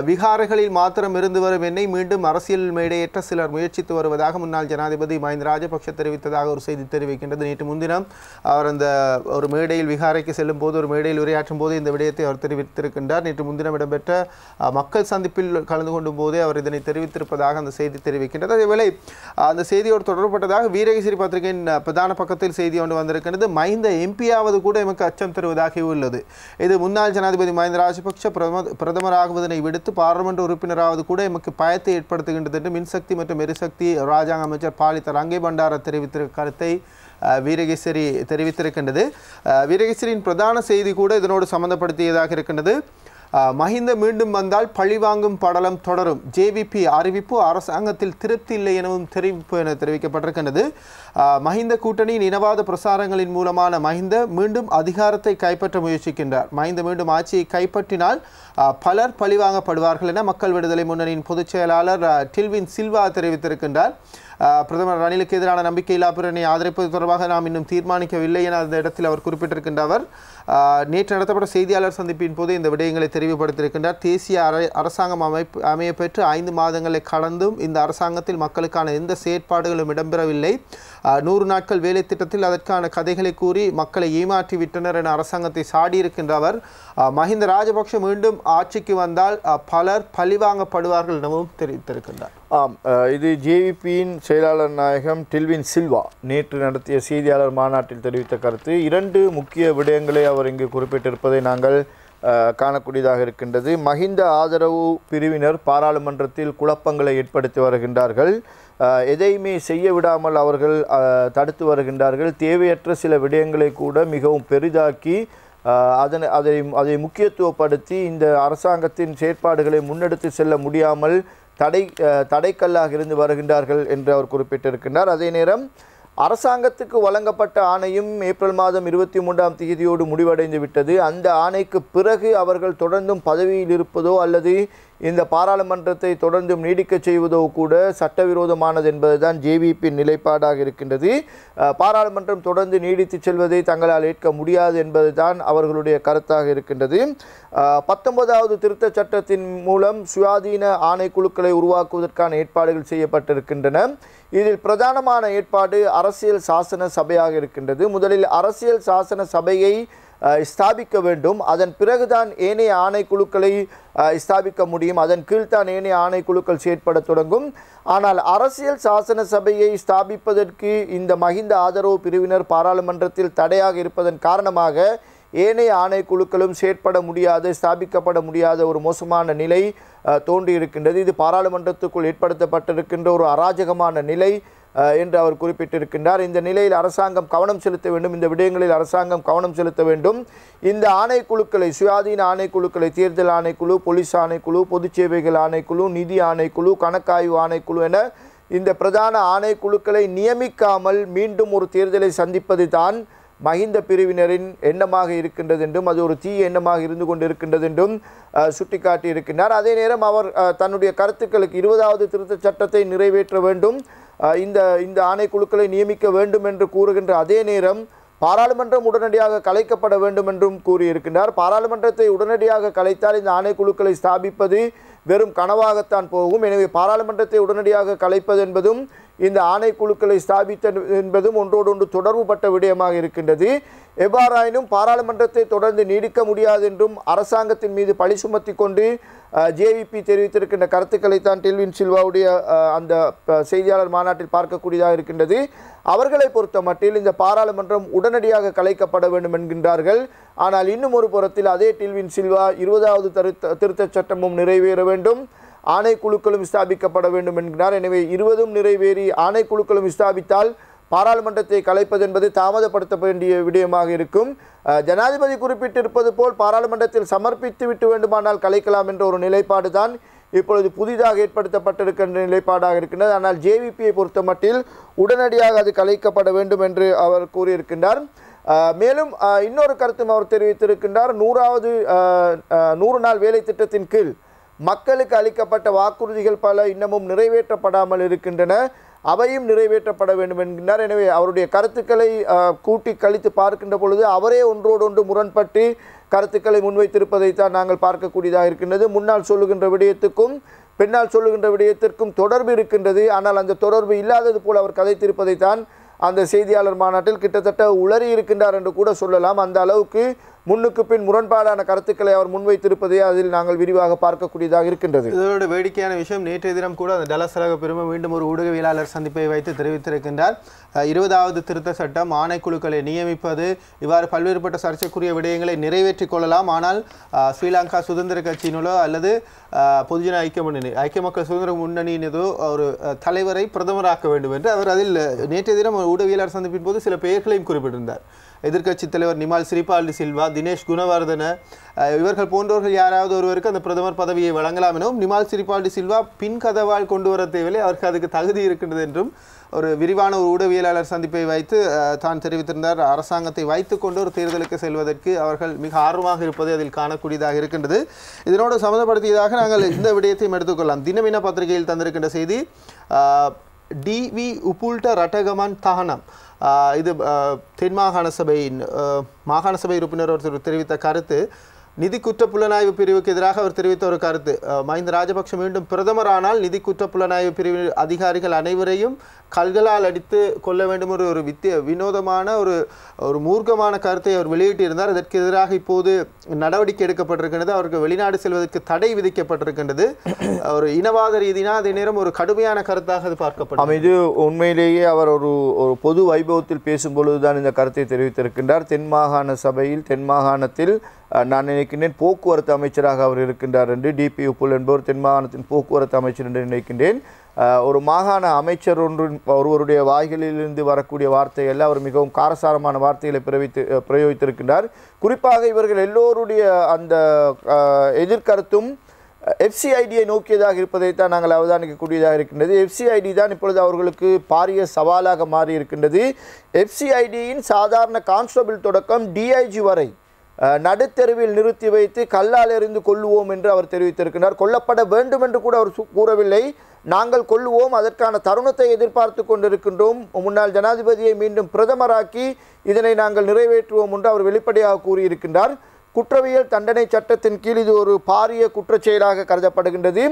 விகாரைகளில் மாத்திரம் இருந்து வரும் என்னை மீண்டும் அரசியல் மேடையேற்ற சிலர் முயற்சித்து வருவதாக முன்னாள் ஜனாதிபதி மஹிந்த ராஜபக்ஷ தெரிவித்ததாக ஒரு செய்தி தெரிவிக்கின்றது. நேற்று முன்தினம் அவர் அந்த ஒரு மேடையில் விகாரைக்கு செல்லும் போது ஒரு மேடையில் உரையாற்றும் போது இந்த விடயத்தை அவர் தெரிவித்திருக்கின்றார். நேற்று முன்தினம் இடம்பெற்ற மக்கள் சந்திப்பில் கலந்து கொண்டும் போதே அவர் இதனை தெரிவித்திருப்பதாக அந்த செய்தி தெரிவிக்கின்றது. அதேவேளை அந்த செய்தியோடு தொடர்பட்டதாக வீரகேசரி பத்திரிகையின் பிரதான பக்கத்தில் செய்தி ஒன்று வந்திருக்கின்றது. மஹிந்த எம்பியாவது கூட எமக்கு அச்சம் தருவதாக உள்ளது. இது முன்னாள் ஜனாதிபதி மஹிந்த ராஜபக்ஷ பிரதமராகுவதனை விட பாராளுமன்ற உறுப்பினராவது கூட எமக்கு பயத்தை ஏற்படுத்துகின்றது என்று மின்சக்தி மற்றும் எரிசக்தி ராஜாங்க அமைச்சர் பாலித்த ரங்கே பண்டார தெரிவித்திருக்க கருத்தை வீரகேசரி தெரிவித்திருக்கின்றது. வீரகேசரியின் பிரதான செய்தி கூட இதனோடு சம்பந்தப்படுத்தியதாக இருக்கின்றது. மஹிந்த மீண்டும் வந்தால் பழிவாங்கும் படலம் தொடரும். ஜேவிபி அறிவிப்பு. அரசாங்கத்தில் திருப்தி இல்லை எனவும் தெரிவிப்பு என தெரிவிக்கப்பட்டிருக்கின்றது. மஹிந்த கூட்டணியின் இனவாத பிரசாரங்களின் மூலமான மஹிந்த மீண்டும் அதிகாரத்தை கைப்பற்ற முயற்சிக்கின்றார். மஹிந்த மீண்டும் ஆட்சியை கைப்பற்றினால் பலர் பழிவாங்கப்படுவார்கள் என மக்கள் விடுதலை முன்னணியின் பொதுச் செயலாளர் டில்வின் சில்வா தெரிவித்திருக்கின்றார். பிரதமர் ரணிலுக்கு எதிரான நம்பிக்கையில்லா பிரேரணையை ஆதரிப்பது தொடர்பாக நாம் இன்னும் தீர்மானிக்கவில்லை என அந்த இடத்தில் அவர் குறிப்பிட்டிருக்கின்ற அவர் நேற்று நடத்தப்பட்ட செய்தியாளர் சந்திப்பின் போது இந்த விடயங்களை தெரிவுபடுத்தியிருக்கின்றார். தேசிய அரசாங்கம் அமைய பெற்று 5 மாதங்களை கடந்தும் இந்த அரசாங்கத்தில் மக்களுக்கான எந்த செயற்பாடுகளும் இடம்பெறவில்லை. 100 நாட்கள் வேலை திட்டத்தில் அதற்கான கதைகளை கூறி மக்களை ஏமாற்றி விட்டனர் என அரசாங்கத்தை சாடியிருக்கின்ற அவர் மஹிந்த ராஜபக்ஷ மீண்டும் ஆட்சிக்கு வந்தால் பலர் பழிவாங்கப்படுவார்கள் எனவும் தெரிவித்திருக்கின்றார். இது ஜேவிபியின் செயலாளர் நாயகம் டில்வின் சில்வா நேற்று நடத்திய செய்தியாளர் மாநாட்டில் தெரிவித்த கருத்து. 2 முக்கிய விடயங்களை அவர் இங்கு குறிப்பிட்டிருப்பதை நாங்கள் காணக்கூடியதாக இருக்கின்றது. மஹிந்த ஆதரவு பிரிவினர் பாராளுமன்றத்தில் குழப்பங்களை ஏற்படுத்தி வருகின்றார்கள். எதையுமே செய்ய விடாமல் அவர்கள் தடுத்து வருகின்றார்கள். தேவையற்ற சில விடயங்களை கூட மிகவும் பெரிதாக்கி அதை முக்கியத்துவப்படுத்தி இந்த அரசாங்கத்தின் செயற்பாடுகளை முன்னெடுத்து செல்ல முடியாமல் தடைக்கல்லாக இருந்து வருகின்றார்கள் என்று அவர் குறிப்பிட்டிருக்கின்றார். அதே நேரம் அரசாங்கத்துக்கு வழங்கப்பட்ட ஆணையும் ஏப்ரல் மாதம் 23ஆம் தேதியோடு முடிவடைந்து விட்டது. அந்த ஆணைக்கு பிறகு அவர்கள் தொடர்ந்தும் பதவியில் இருப்பதோ அல்லது இந்த பாராளுமன்றத்தை தொடர்ந்தும் நீடிக்க செய்வதோ கூட சட்டவிரோதமானது என்பதுதான் ஜேவிபி நிலைப்பாடாக இருக்கின்றது. பாராளுமன்றம் தொடர்ந்து நீடித்து செல்வதை தங்களால் ஏற்க முடியாது என்பதுதான் அவர்களுடைய கருத்தாக இருக்கின்றது. 19வது திருத்த சட்டத்தின் மூலம் சுயாதீன ஆணைக்குழுக்களை உருவாக்குவதற்கான ஏற்பாடுகள் செய்யப்பட்டிருக்கின்றன. இதில் பிரதானமான ஏற்பாடு அரசியல் சாசன சபையாக இருக்கின்றது. முதலில் அரசியல் சாசன சபையை ஸ்தாபிக்க வேண்டும். அதன் பிறகுதான் ஏனைய ஆணைக்குழுக்களை ஸ்தாபிக்க முடியும். அதன் கீழ்தான் ஏனைய ஆணைக்குழுக்கள் செயற்பட தொடங்கும். ஆனால் அரசியல் சாசன சபையை ஸ்தாபிப்பதற்கு இந்த மஹிந்த ஆதரவு பிரிவினர் பாராளுமன்றத்தில் தடையாக இருப்பதன் காரணமாக ஏனைய ஆணைக்குழுக்களும் செயற்பட முடியாத ஸ்தாபிக்கப்பட முடியாத ஒரு மோசமான நிலை தோன்றியிருக்கின்றது. இது பாராளுமன்றத்துக்குள் ஏற்படுத்தப்பட்டிருக்கின்ற ஒரு அராஜகமான நிலை என்று அவர் குறிப்பிட்டிருக்கின்றார். இந்த நிலையில் அரசாங்கம் கவனம் செலுத்த வேண்டும். இந்த விடயங்களில் அரசாங்கம் கவனம் செலுத்த வேண்டும். இந்த ஆணைக்குழுக்களை சுயாதீன ஆணைக்குழுக்களை தேர்தல் ஆணைக்குழு, போலீஸ் ஆணைக்குழு, பொது சேவைகள் ஆணைக்குழு, நிதி ஆணைக்குழு, கணக்காய்வு ஆணைக்குழு என இந்த பிரதான ஆணைக்குழுக்களை நியமிக்காமல் மீண்டும் ஒரு தேர்தலை சந்திப்பது தான் மஹிந்த பிரிவினரின் எண்ணமாக இருக்கின்றது என்றும் அது ஒரு தீய எண்ணமாக இருந்து கொண்டிருக்கின்றது என்றும் சுட்டிக்காட்டி இருக்கின்றார். அதே நேரம் அவர் தன்னுடைய கருத்துக்களுக்கு 20வது திருத்த சட்டத்தை நிறைவேற்ற வேண்டும், இந்த ஆணைக்குழுக்களை நியமிக்க வேண்டும் என்று கூறுகின்ற அதே நேரம் பாராளுமன்றம் உடனடியாக கலைக்கப்பட வேண்டும் என்றும் கூறியிருக்கின்றார். பாராளுமன்றத்தை உடனடியாக கலைத்தால் இந்த ஆணைக்குழுக்களை ஸ்தாபிப்பது வெறும் கனவாகத்தான் போகும். எனவே பாராளுமன்றத்தை உடனடியாக கலைப்பது என்பதும் இந்த ஆணைக்குழுக்களை ஸ்தாபித்தல் என்பதும் ஒன்றோடொன்று தொடர்புபட்ட விடயமாக இருக்கின்றது. எவ்வாறாயினும் பாராளுமன்றத்தை தொடர்ந்து நீடிக்க முடியாது என்றும் அரசாங்கத்தின் மீது பழி சுமத்தி கொண்டு ஜேவிபி தெரிவித்திருக்கின்ற கருத்துக்களை தான் டில்வின் சில்வாவுடைய அந்த செய்தியாளர் மாநாட்டில் பார்க்கக்கூடியதாக இருக்கின்றது. அவர்களை பொறுத்த மட்டில் இந்த பாராளுமன்றம் உடனடியாக கலைக்கப்பட வேண்டும் என்கின்றார்கள். ஆனால் இன்னும் ஒரு புறத்தில் அதே டில்வின் சில்வா 20வது திருத்த சட்டமும் நிறைவேற வேண்டும், ஆணைக்குழுக்களும் ஸ்தாபிக்கப்பட வேண்டும் என்கிறார். எனவே 20ம் நிறைவேறி ஆணைக்குழுக்களும் ஸ்தாபித்தால் பாராளுமன்றத்தை கலைப்பது என்பது தாமதப்படுத்த வேண்டிய விடயமாக இருக்கும். ஜனாதிபதி குறிப்பிட்டிருப்பது போல் பாராளுமன்றத்தில் சமர்ப்பித்து விட்டு வேண்டுமானால் கலைக்கலாம் என்ற ஒரு நிலைப்பாடு தான் இப்பொழுது புதிதாக ஏற்படுத்தப்பட்டிருக்கின்ற நிலைப்பாடாக இருக்கின்றது. ஆனால் ஜேவிபியை பொறுத்த மட்டில் உடனடியாக அது கலைக்கப்பட வேண்டும் என்று அவர் கூறியிருக்கின்றார். மேலும் இன்னொரு கருத்தும் அவர் தெரிவித்திருக்கின்றார். 100 நாள் வேலை திட்டத்தின் கீழ் மக்களுக்கு அளிக்கப்பட்ட வாக்குறுதிகள் பல இன்னமும் நிறைவேற்றப்படாமல் இருக்கின்றன, அவையும் நிறைவேற்றப்பட வேண்டும் என்கின்றார். எனவே அவருடைய கருத்துக்களை கூட்டி கழித்து பார்க்கின்ற பொழுது அவரே ஒன்றோடொன்று முரண்பட்டு கருத்துக்களை முன்வைத்திருப்பதைத்தான் நாங்கள் பார்க்கக்கூடியதாக இருக்கின்றது. முன்னால் சொல்லுகின்ற விடயத்துக்கும் பின்னால் சொல்லுகின்ற விடயத்திற்கும் தொடர்பு இருக்கின்றது. ஆனால் அந்த தொடர்பு இல்லாதது போல் அவர் கதைத்திருப்பதைத்தான் அந்த செய்தியாளர் மாநாட்டில் கிட்டத்தட்ட உளறி இருக்கின்றார் என்று கூட சொல்லலாம். அந்த அளவுக்கு முன்னுக்கு பின் முரண்பாடான கருத்துக்களை அவர் முன்வைத்திருப்பதை அதில் நாங்கள் விரிவாக பார்க்கக்கூடியதாக இருக்கின்றது. இதோட வேடிக்கையான விஷயம், நேற்றைய தினம் கூட அந்த டலசலக பெருமை மீண்டும் ஒரு ஊடகவியலாளர் சந்திப்பை வைத்து தெரிவித்திருக்கின்றார். 20வது திருத்த சட்டம் ஆணைக்குழுக்களை நியமிப்பது இவ்வாறு பல்வேறுபட்ட சர்ச்சைக்குரிய விடயங்களை நிறைவேற்றிக் கொள்ளலாம். ஆனால் ஸ்ரீலங்கா சுதந்திர கட்சியினோ அல்லது பொதுஜன ஐக்கிய மக்கள் சுதந்திர முன்னணியினதோ ஒரு தலைவரை பிரதமராக்க வேண்டும் என்று அவர் அதில் நேற்றைய தினம் ஊடகவியலாளர் சந்திப்பின் போது சில பெயர்களையும் குறிப்பிட்டிருந்தார். எதிர்க்கட்சித் தலைவர் நிமால் சிறிபால் டி சில்வா, தினேஷ் குணவர்தன இவர்கள் போன்றவர்கள் யாராவது ஒருவருக்கு அந்த பிரதமர் பதவியை வழங்கலாம் எனவும், நிமால் சிறிபால் டி சில்வா பின் கதவால் கொண்டு வர தேவையில்லை, அவருக்கு அதுக்கு தகுதி இருக்கின்றது என்றும் ஒரு விரிவான ஒரு ஊடகவியலாளர் சந்திப்பை வைத்து தான் தெரிவித்திருந்தார். அரசாங்கத்தை வைத்துக்கொண்டு ஒரு தேர்தலுக்கு செல்வதற்கு அவர்கள் மிக ஆர்வமாக இருப்பது அதில் காணக்கூடியதாக இருக்கின்றது. இதனோடு சம்மந்தப்படுத்தியதாக நாங்கள் இந்த விடயத்தையும் எடுத்துக்கொள்ளலாம். தினமின பத்திரிகையில் தந்திருக்கின்ற செய்தி, டிவி உப்புல்ட ரட்டகமான் தகனம், இது தென் மாகாண சபையின் மாகாண சபை உறுப்பினர் ஒருத்தர் தெரிவித்த கருத்து. நிதி குற்ற புலனாய்வு பிரிவுக்கு எதிராக அவர் தெரிவித்த ஒரு கருத்து, மஹிந்த ராஜபக்ஷ மீண்டும் பிரதமரானால் நிதி குற்ற புலனாய்வு பிரிவு அதிகாரிகள் அனைவரையும் கல்களால் அடித்து கொள்ள வேண்டும் ஒரு வினோதமான ஒரு மூர்க்கமான கருத்தை அவர் வெளியிட்டிருந்தார். அதற்கு எதிராக இப்போது நடவடிக்கை எடுக்கப்பட்டிருக்கின்றது. அவருக்கு வெளிநாடு செல்வதற்கு தடை விதிக்கப்பட்டிருக்கின்றது. ஒரு இனவாத ரீதினா அதே நேரம் ஒரு கடுமையான கருத்தாக அது பார்க்கப்படும். இது உண்மையிலேயே அவர் ஒரு பொது வைபவத்தில் பேசும்பொழுதுதான் இந்த கருத்தை தெரிவித்திருக்கின்றார். தென் மாகாண சபையில் தென் மாகாணத்தில் நான் நினைக்கின்றேன் போக்குவரத்து அமைச்சராக அவர் இருக்கின்றார் என்று, டிபி உப்புல் என்பவர் தென் மாகாணத்தின் போக்குவரத்து அமைச்சர் என்று நினைக்கின்றேன். ஒரு மாகாண அமைச்சர் ஒருவருடைய வாய்களிலிருந்து வரக்கூடிய வார்த்தைகள் அவர் மிகவும் காரசாரமான வார்த்தைகளை பிரயோகித்திருக்கின்றார். குறிப்பாக இவர்கள் எல்லோருடைய அந்த எதிர்கருத்தும் எஃப்சிஐடியை நோக்கியதாக இருப்பதைத்தான் நாங்கள் அவதானிக்கக்கூடியதாக இருக்கின்றது. எஃப்சிஐடி தான் இப்பொழுது அவர்களுக்கு பாரிய சவாலாக மாறி இருக்கின்றது. எஃப்சிஐடியின் சாதாரண கான்ஸ்டபிள் தொடக்கம் டிஐஜி வரை நடுத்தெருவில் நிறுத்தி வைத்து கல்லால் எறிந்து கொள்ளுவோம் என்று அவர் தெரிவித்திருக்கிறார். கொல்லப்பட வேண்டும் என்று கூட அவர் கூறவில்லை, நாங்கள் கொள்ளுவோம், அதற்கான தருணத்தை எதிர்பார்த்து கொண்டிருக்கின்றோம், முன்னாள் ஜனாதிபதியை மீண்டும் பிரதமராக்கி இதனை நாங்கள் நிறைவேற்றுவோம் என்று அவர் வெளிப்படையாக கூறியிருக்கின்றார். குற்றவியல் தண்டனை சட்டத்தின் கீழ் இது ஒரு பாரிய குற்றச்செயலாக கருதப்படுகின்றது.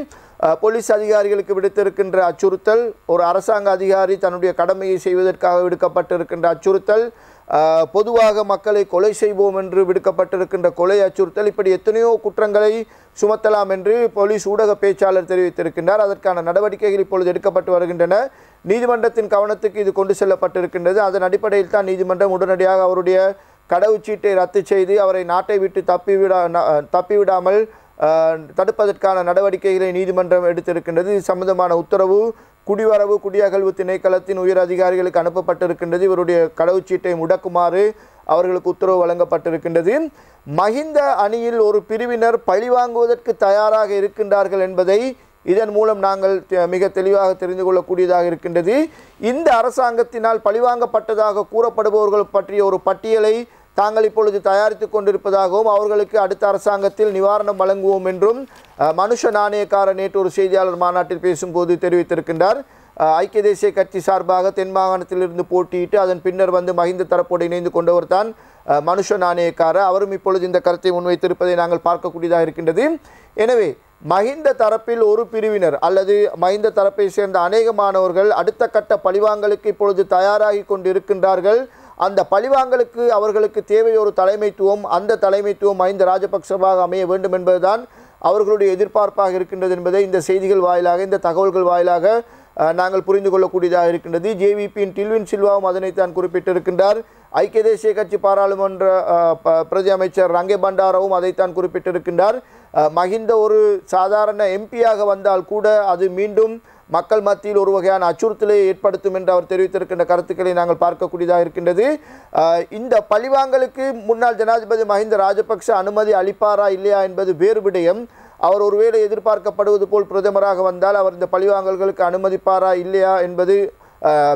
போலீஸ் அதிகாரிகளுக்கு விடுத்திருக்கின்ற அச்சுறுத்தல், ஒரு அரசாங்க அதிகாரி தன்னுடைய கடமையை செய்வதற்காக விடுக்கப்பட்டிருக்கின்ற அச்சுறுத்தல், பொதுவாக மக்களை கொலை செய்வோம் என்று விடுக்கப்பட்டிருக்கின்ற கொலை அச்சுறுத்தல், இப்படி எத்தனையோ குற்றங்களை சுமத்தலாம் என்று போலீஸ் ஊடக பேச்சாளர் தெரிவித்திருக்கின்றார். அதற்கான நடவடிக்கைகள் இப்பொழுது எடுக்கப்பட்டு வருகின்றன. நீதிமன்றத்தின் கவனத்துக்கு இது கொண்டு செல்லப்பட்டிருக்கின்றது. அதன் அடிப்படையில் தான் நீதிமன்றம் உடனடியாக அவருடைய கடவுச்சீட்டை ரத்து செய்து அவரை நாட்டை விட்டு தப்பிவிடாமல் தடுப்பதற்கான நடவடிக்கைகளை நீதிமன்றம் எடுத்திருக்கின்றது. இது சம்பந்தமான உத்தரவு குடிவரவு குடியகழ்வு திணைக்களத்தின் உயர் அதிகாரிகளுக்கு அனுப்பப்பட்டிருக்கின்றது. இவருடைய கடவுச்சீட்டை முடக்குமாறு அவர்களுக்கு உத்தரவு வழங்கப்பட்டிருக்கின்றது. மஹிந்த அணியில் ஒரு பிரிவினர் பழிவாங்குவதற்கு தயாராக இருக்கின்றார்கள் என்பதை இதன் மூலம் நாங்கள் மிக தெளிவாக தெரிந்து கொள்ளக்கூடியதாக இருக்கின்றது. இந்த அரசாங்கத்தினால் பழிவாங்கப்பட்டதாக கூறப்படுபவர்கள் பற்றிய ஒரு பட்டியலை தாங்கள் இப்பொழுது தயாரித்து கொண்டிருப்பதாகவும் அவர்களுக்கு அடுத்த அரசாங்கத்தில் நிவாரணம் வழங்குவோம் என்றும் மனுஷ நாணயக்கார நேற்று ஒரு செய்தியாளர் மாநாட்டில் பேசும்போது தெரிவித்திருக்கின்றார். ஐக்கிய தேசிய கட்சி சார்பாக தென் மாகாணத்திலிருந்து போட்டியிட்டு அதன் பின்னர் வந்து மஹிந்த தரப்போடு இணைந்து கொண்டவர் தான் மனுஷ நாணயக்கார. அவரும் இப்பொழுது இந்த கருத்தை முன்வைத்திருப்பதை நாங்கள் பார்க்கக்கூடியதாக இருக்கின்றது. எனவே மஹிந்த தரப்பில் ஒரு பிரிவினர் அல்லது மஹிந்த தரப்பை சேர்ந்த அநேகமானவர்கள் அடுத்த கட்ட பழிவாங்கலுக்கு இப்பொழுது தயாராகி கொண்டு இருக்கின்றார்கள். அந்த பழிவாங்கலுக்கு அவர்களுக்கு தேவை ஒரு தலைமைத்துவம். அந்த தலைமைத்துவம் மஹிந்த ராஜபக்சவாக அமைய வேண்டும் என்பதுதான் அவர்களுடைய எதிர்பார்ப்பாக இருக்கின்றது என்பதை இந்த செய்திகள் வாயிலாக, இந்த தகவல்கள் வாயிலாக நாங்கள் புரிந்து கொள்ளக்கூடியதாக இருக்கின்றது. ஜேவிபியின் டில்வின் சில்வாவும் அதனைத்தான் குறிப்பிட்டிருக்கின்றார். ஐக்கிய தேசிய கட்சி பாராளுமன்ற பிரதி அமைச்சர் ரங்கே பண்டாரவும் அதைத்தான் குறிப்பிட்டிருக்கின்றார். மஹிந்த ஒரு சாதாரண எம்பியாக வந்தால் கூட அது மீண்டும் மக்கள் மத்தியில் ஒரு வகையான அச்சுறுத்தலை ஏற்படுத்தும் என்று அவர் தெரிவித்திருக்கின்ற கருத்துக்களை நாங்கள் பார்க்கக்கூடியதாக இருக்கின்றது. இந்த பழிவாங்கலுக்கு முன்னாள் ஜனாதிபதி மஹிந்த ராஜபக்ஷ அனுமதி அளிப்பாரா இல்லையா என்பது வேறு விடயம். அவர் ஒருவேளை எதிர்பார்க்கப்படுவது போல் பிரதமராக வந்தால் அவர் இந்த பழிவாங்கல்களுக்கு அனுமதிப்பாரா இல்லையா என்பது,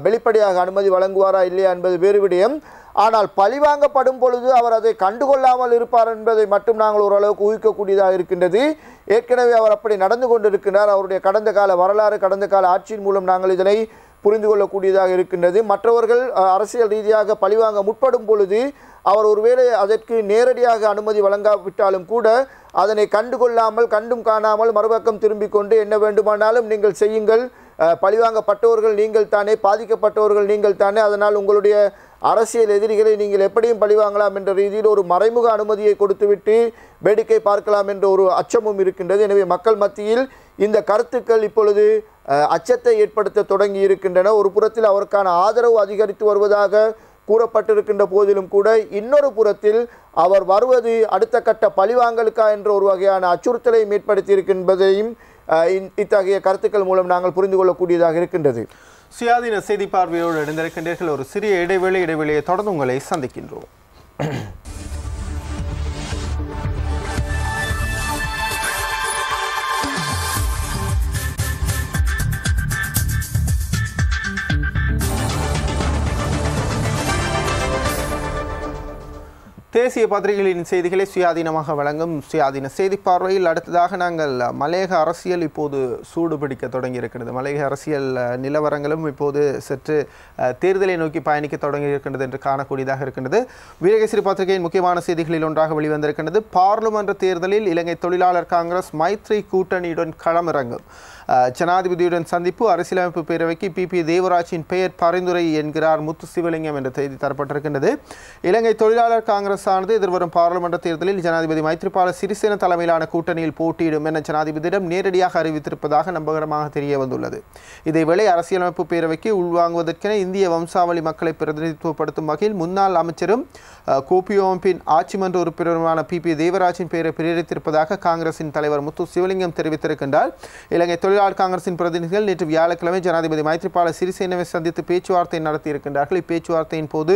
வெளிப்படையாக அனுமதி வழங்குவாரா இல்லையா என்பது வேறு விடயம். ஆனால் பழிவாங்கப்படும் பொழுது அவர் அதை கண்டுகொள்ளாமல் இருப்பார் என்பதை மட்டும் நாங்கள் ஓரளவுக்கு ஊகிக்கக்கூடியதாக இருக்கின்றது. ஏற்கனவே அவர் அப்படி நடந்து கொண்டிருக்கிறார். அவருடைய கடந்த கால வரலாறு, கடந்த கால ஆட்சியின் மூலம் நாங்கள் இதனை புரிந்து கொள்ளக்கூடியதாக இருக்கின்றது. மற்றவர்கள் அரசியல் ரீதியாக பழிவாங்க முற்படும் பொழுது அவர் ஒருவேளை அதற்கு நேரடியாக அனுமதி வழங்காவிட்டாலும் கூட அதனை கண்டுகொள்ளாமல், கண்டும் காணாமல் மறுபக்கம் திரும்பிக் கொண்டு என்ன வேண்டுமானாலும் நீங்கள் செய்யுங்கள், பழிவாங்கப்பட்டவர்கள் நீங்கள் தானே, பாதிக்கப்பட்டவர்கள் நீங்கள் தானே, அதனால் உங்களுடைய அரசியல் எதிரிகளை நீங்கள் எப்படியும் பழிவாங்கலாம் என்ற ரீதியில் ஒரு மறைமுக அனுமதியை கொடுத்துவிட்டு வேடிக்கை பார்க்கலாம் என்ற ஒரு அச்சமும் இருக்கின்றது. எனவே மக்கள் மத்தியில் இந்த கருத்துக்கள் இப்பொழுது அச்சத்தை ஏற்படுத்த தொடங்கி இருக்கின்றன. ஒரு புறத்தில் அவருக்கான ஆதரவு அதிகரித்து வருவதாக கூறப்பட்டிருக்கின்ற போதிலும் கூட இன்னொரு புறத்தில் அவர் வருவது அடுத்த கட்ட பழிவாங்கலுக்கா என்ற ஒரு வகையான அச்சுறுத்தலை ஏற்படுத்தி இருக்கின்றதையும் இத்தகைய கருத்துக்கள் மூலம் நாங்கள் புரிந்து கொள்ளக்கூடியதாக இருக்கின்றது. சுயாதீன செய்தி பார்வையோடு இணைந்திருக்கின்றீர்கள். ஒரு சிறிய இடைவெளியை தொடர்ந்து உங்களை சந்திக்கின்றோம். தேசிய பத்திரிகைகளின் செய்திகளை சுயாதீனமாக வழங்கும் சுயாதீன செய்தி பார்வையில் அடுத்ததாக நாங்கள் மலையக அரசியல் இப்போது சூடுபிடிக்க தொடங்கியிருக்கிறது. மலையக அரசியல் நிலவரங்களும் இப்போது சற்று தேர்தலை நோக்கி பயணிக்க தொடங்கியிருக்கின்றது என்று காணக்கூடியதாக இருக்கின்றது. வீரகேசரி பத்திரிகையின் முக்கியமான செய்திகளில் ஒன்றாக வெளிவந்திருக்கின்றது. பாராளுமன்ற தேர்தலில் இலங்கை தொழிலாளர் காங்கிரஸ் மைத்ரி கூட்டணியுடன் களமிறங்கும். ஜனாதிபதியுடன் சந்திப்பு. அரசியலமைப்பு பேரவைக்கு பிபி தேவராஜின் பெயர் பரிந்துரை என்கிறார் முத்து சிவலிங்கம் என்ற செய்தி தரப்பட்டிருக்கின்றது. இலங்கை தொழிலாளர் காங்கிரஸ் ஆனது எதிர்வரும் பாராளுமன்ற தேர்தலில் ஜனாதிபதி மைத்ரிபால சிறிசேன தலைமையிலான கூட்டணியில் போட்டியிடும் என ஜனாதிபதியிடம் நேரடியாக அறிவித்திருப்பதாக நம்பகரமாக தெரிய வந்துள்ளது. இதேவேளை அரசியலமைப்பு பேரவைக்கு உள்வாங்குவதற்கென இந்திய வம்சாவளி மக்களை பிரதிநிதித்துவப்படுத்தும் வகையில் முன்னாள் அமைச்சரும் கோபியோம்பின் ஆட்சிமன்ற உறுப்பினருமான பிபி தேவராஜின் பெயரை பிரேரித்திருப்பதாக காங்கிரசின் தலைவர் முத்து சிவலிங்கம் தெரிவித்திருக்கின்றார். இலங்கை தொழிலாளர் காங்கிரசின் பிரதிநிதிகள் நேற்று வியாழக்கிழமை ஜனாதிபதி மைத்ரிபால சிறிசேனவை சந்தித்து பேச்சுவார்த்தை நடத்தியிருக்கின்றார்கள். இப்பேச்சுவார்த்தையின் போது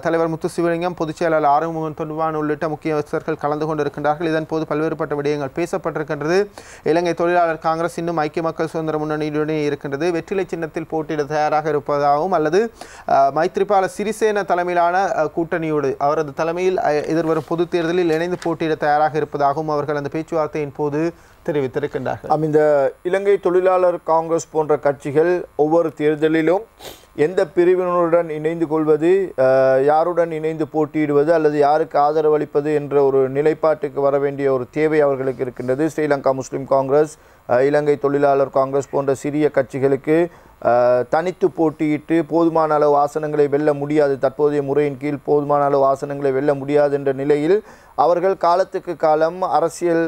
தலைவர் முத்து சிவலிங்கம், பொதுச் செயலாளர் ஆறுமுகன் தொண்டுவான் உள்ளிட்ட முக்கியஸ்தர்கள் கலந்து கொண்டிருக்கின்றார்கள். இதன் போது பல்வேறுபட்ட விடயங்கள் பேசப்பட்டிருக்கின்றது. இலங்கை தொழிலாளர் காங்கிரஸ் இன்னும் ஐக்கிய மக்கள் சுதந்திர முன்னணியுடனே இருக்கின்றது. வெற்றிலை சின்னத்தில் போட்டியிட தயாராக இருப்பதாகவும் அல்லது மைத்ரிபால சிறிசேன தலைமையிலான கூட்டணியோடு அவரது தலைமையில் எதிர்வரும் பொது தேர்தலில் இணைந்து போட்டியிட தயாராக இருப்பதாகவும் அவர்கள் அந்த பேச்சுவார்த்தையின் போது தெரிவித்திருக்கின்றார்கள். இந்த இலங்கை தொழிலாளர் காங்கிரஸ் போன்ற கட்சிகள் ஒவ்வொரு தேர்தலிலும் எந்த பிரிவினருடன் இணைந்து கொள்வது, யாருடன் இணைந்து போட்டியிடுவது அல்லது யாருக்கு ஆதரவு அளிப்பது என்ற ஒரு நிலைப்பாட்டுக்கு வர வேண்டிய ஒரு தேவை அவர்களுக்கு இருக்கின்றது. ஸ்ரீலங்கா முஸ்லிம் காங்கிரஸ், இலங்கை தொழிலாளர் காங்கிரஸ் போன்ற சிறிய கட்சிகளுக்கு தனித்து போட்டியிட்டு போதுமான அளவு ஆசனங்களை வெல்ல முடியாது, தற்போதைய முறையின் கீழ் போதுமான அளவு ஆசனங்களை வெல்ல முடியாது என்ற நிலையில் அவர்கள் காலத்துக்கு காலம் அரசியல்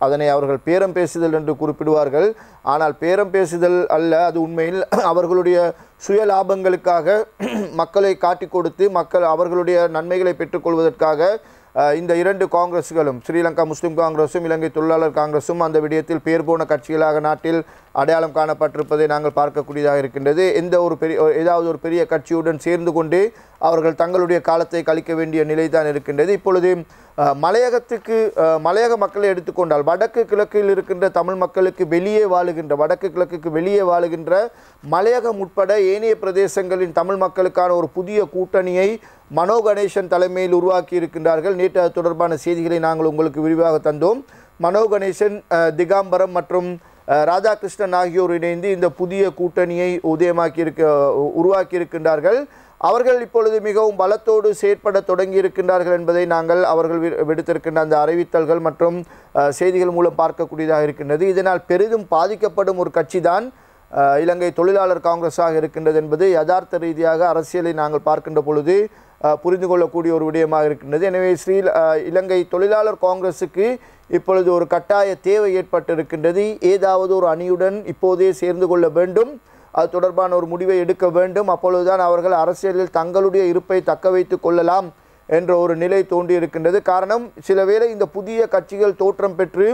அதனை அவர்கள் பேரம் பேசுதல் என்று குறிப்பிடுவார்கள். ஆனால் பேரம் பேசுதல் அல்ல, அது உண்மையில் அவர்களுடைய சுய லாபங்களுக்காக மக்களை காட்டிக் கொடுத்து மக்கள் அவர்களுடைய நன்மைகளை பெற்றுக்கொள்வதற்காக இந்த இரண்டு காங்கிரஸ்களும், ஸ்ரீலங்கா முஸ்லிம் காங்கிரஸும் இலங்கை தொழிலாளர் காங்கிரஸும் அந்த விடயத்தில் பேர் போன கட்சிகளாக நாட்டில் அடையாளம் காணப்பட்டிருப்பதை நாங்கள் பார்க்கக்கூடியதாக இருக்கின்றது. ஏதாவது ஒரு பெரிய கட்சியுடன் சேர்ந்து கொண்டு அவர்கள் தங்களுடைய காலத்தை கழிக்க வேண்டிய நிலை தான் இருக்கின்றது. இப்பொழுது மலையக மக்களை எடுத்துக்கொண்டால் வடக்கு கிழக்கில் இருக்கின்ற தமிழ் மக்களுக்கு வடக்கு கிழக்குக்கு வெளியே வாழுகின்ற மலையகம் உட்பட ஏனைய பிரதேசங்களின் தமிழ் மக்களுக்கான ஒரு புதிய கூட்டணியை மனோ கணேசன் தலைமையில் உருவாக்கி இருக்கின்றார்கள். நேற்று அது தொடர்பான செய்திகளை நாங்கள் உங்களுக்கு விரிவாக தந்தோம். மனோ கணேசன், திகாம்பரம் மற்றும் ராதாகிருஷ்ணன் ஆகியோர் இணைந்து இந்த புதிய கூட்டணியை உருவாக்கி இருக்கின்றார்கள். அவர்கள் இப்பொழுது மிகவும் பலத்தோடு செயற்பட தொடங்கி இருக்கின்றார்கள் என்பதை நாங்கள் அவர்கள் விடுத்திருக்கின்ற அந்த அறிவித்தல்கள் மற்றும் செய்திகள் மூலம் பார்க்கக்கூடியதாக இருக்கின்றது. இதனால் பெரிதும் பாதிக்கப்படும் ஒரு கட்சி தான் இலங்கை தொழிலாளர் காங்கிரஸாக இருக்கின்றது என்பது யதார்த்த ரீதியாக அரசியலை நாங்கள் பார்க்கின்ற பொழுது புரிந்து கொள்ளக்கூடிய ஒரு விடயமாக இருக்கின்றது. எனவே இலங்கை தொழிலாளர் காங்கிரஸுக்கு இப்பொழுது ஒரு கட்டாய தேவை ஏற்பட்டிருக்கின்றது. ஏதாவது ஒரு அணியுடன் இப்போதே சேர்ந்து கொள்ள வேண்டும், அது தொடர்பான ஒரு முடிவை எடுக்க வேண்டும். அப்பொழுதுதான் அவர்கள் அரசியலில் தங்களுடைய இருப்பை தக்க வைத்து கொள்ளலாம் என்ற ஒரு நிலை தோன்றியிருக்கின்றது. காரணம், சில வேளை இந்த புதிய கட்சிகள் தோற்றம் பெற்று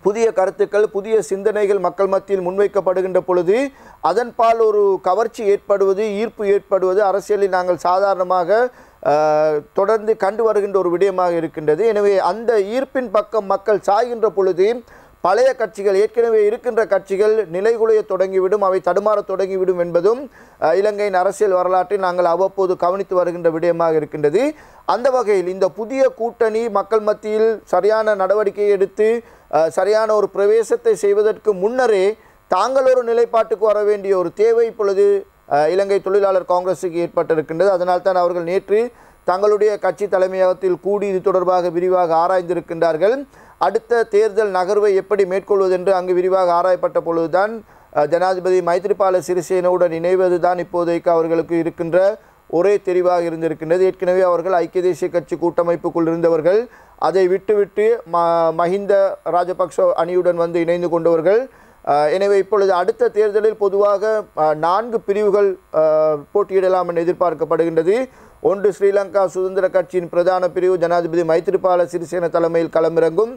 புதிய கருத்துக்கள், புதிய சிந்தனைகள் மக்கள் மத்தியில் முன்வைக்கப்படுகின்ற பொழுது அதன்பால் ஒரு கவர்ச்சி ஏற்படுவது, ஈர்ப்பு ஏற்படுவது அரசியலில் நாங்கள் சாதாரணமாக தொடர்ந்து கண்டு வருகின்ற ஒரு விடயமாக இருக்கின்றது. எனவே அந்த ஈர்ப்பின் பக்கம் மக்கள் சாய்கின்ற பொழுது பழைய கட்சிகள், ஏற்கனவே இருக்கின்ற கட்சிகள் நிலைகுலைய தொடங்கிவிடும், அவை தடுமாற தொடங்கிவிடும் என்பதும் இலங்கையின் அரசியல் வரலாற்றில் நாங்கள் அவ்வப்போது கவனித்து வருகின்ற விடயமாக இருக்கின்றது. அந்த வகையில் இந்த புதிய கூட்டணி மக்கள் மத்தியில் சரியான நடவடிக்கையை எடுத்து சரியான ஒரு பிரவேசத்தை செய்வதற்கு முன்னரே தாங்கள் ஒரு நிலைப்பாட்டுக்கு வர வேண்டிய ஒரு தேவை இப்பொழுது இலங்கை தொழிலாளர் காங்கிரஸுக்கு ஏற்பட்டிருக்கின்றது. அதனால்தான் அவர்கள் நேற்று தங்களுடைய கட்சி தலைமையகத்தில் கூடி இது தொடர்பாக விரிவாக ஆராய்ந்திருக்கின்றார்கள். அடுத்த தேர்தல் நகர்வை எப்படி மேற்கொள்வது என்று அங்கு விரிவாக ஆராயப்பட்ட பொழுதுதான் ஜனாதிபதி மைத்ரிபால சிறிசேனவுடன் இணைவதுதான் இப்போதைக்கு அவர்களுக்கு இருக்கின்ற ஒரே தெரிவாக இருந்திருக்கின்றது. ஏற்கனவே அவர்கள் ஐக்கிய தேசிய கட்சி கூட்டமைப்புக்குள் இருந்தவர்கள், அதை விட்டுவிட்டு மஹிந்த ராஜபக்ஷ அணியுடன் வந்து இணைந்து கொண்டவர்கள். எனவே இப்பொழுது அடுத்த தேர்தலில் பொதுவாக 4 பிரிவுகள் போட்டியிடலாம் என எதிர்பார்க்கப்படுகின்றது. ஒன்று, ஸ்ரீலங்கா சுதந்திர கட்சியின் பிரதான பிரிவு ஜனாதிபதி மைத்ரிபால சிறிசேன தலைமையில் களமிறங்கும்.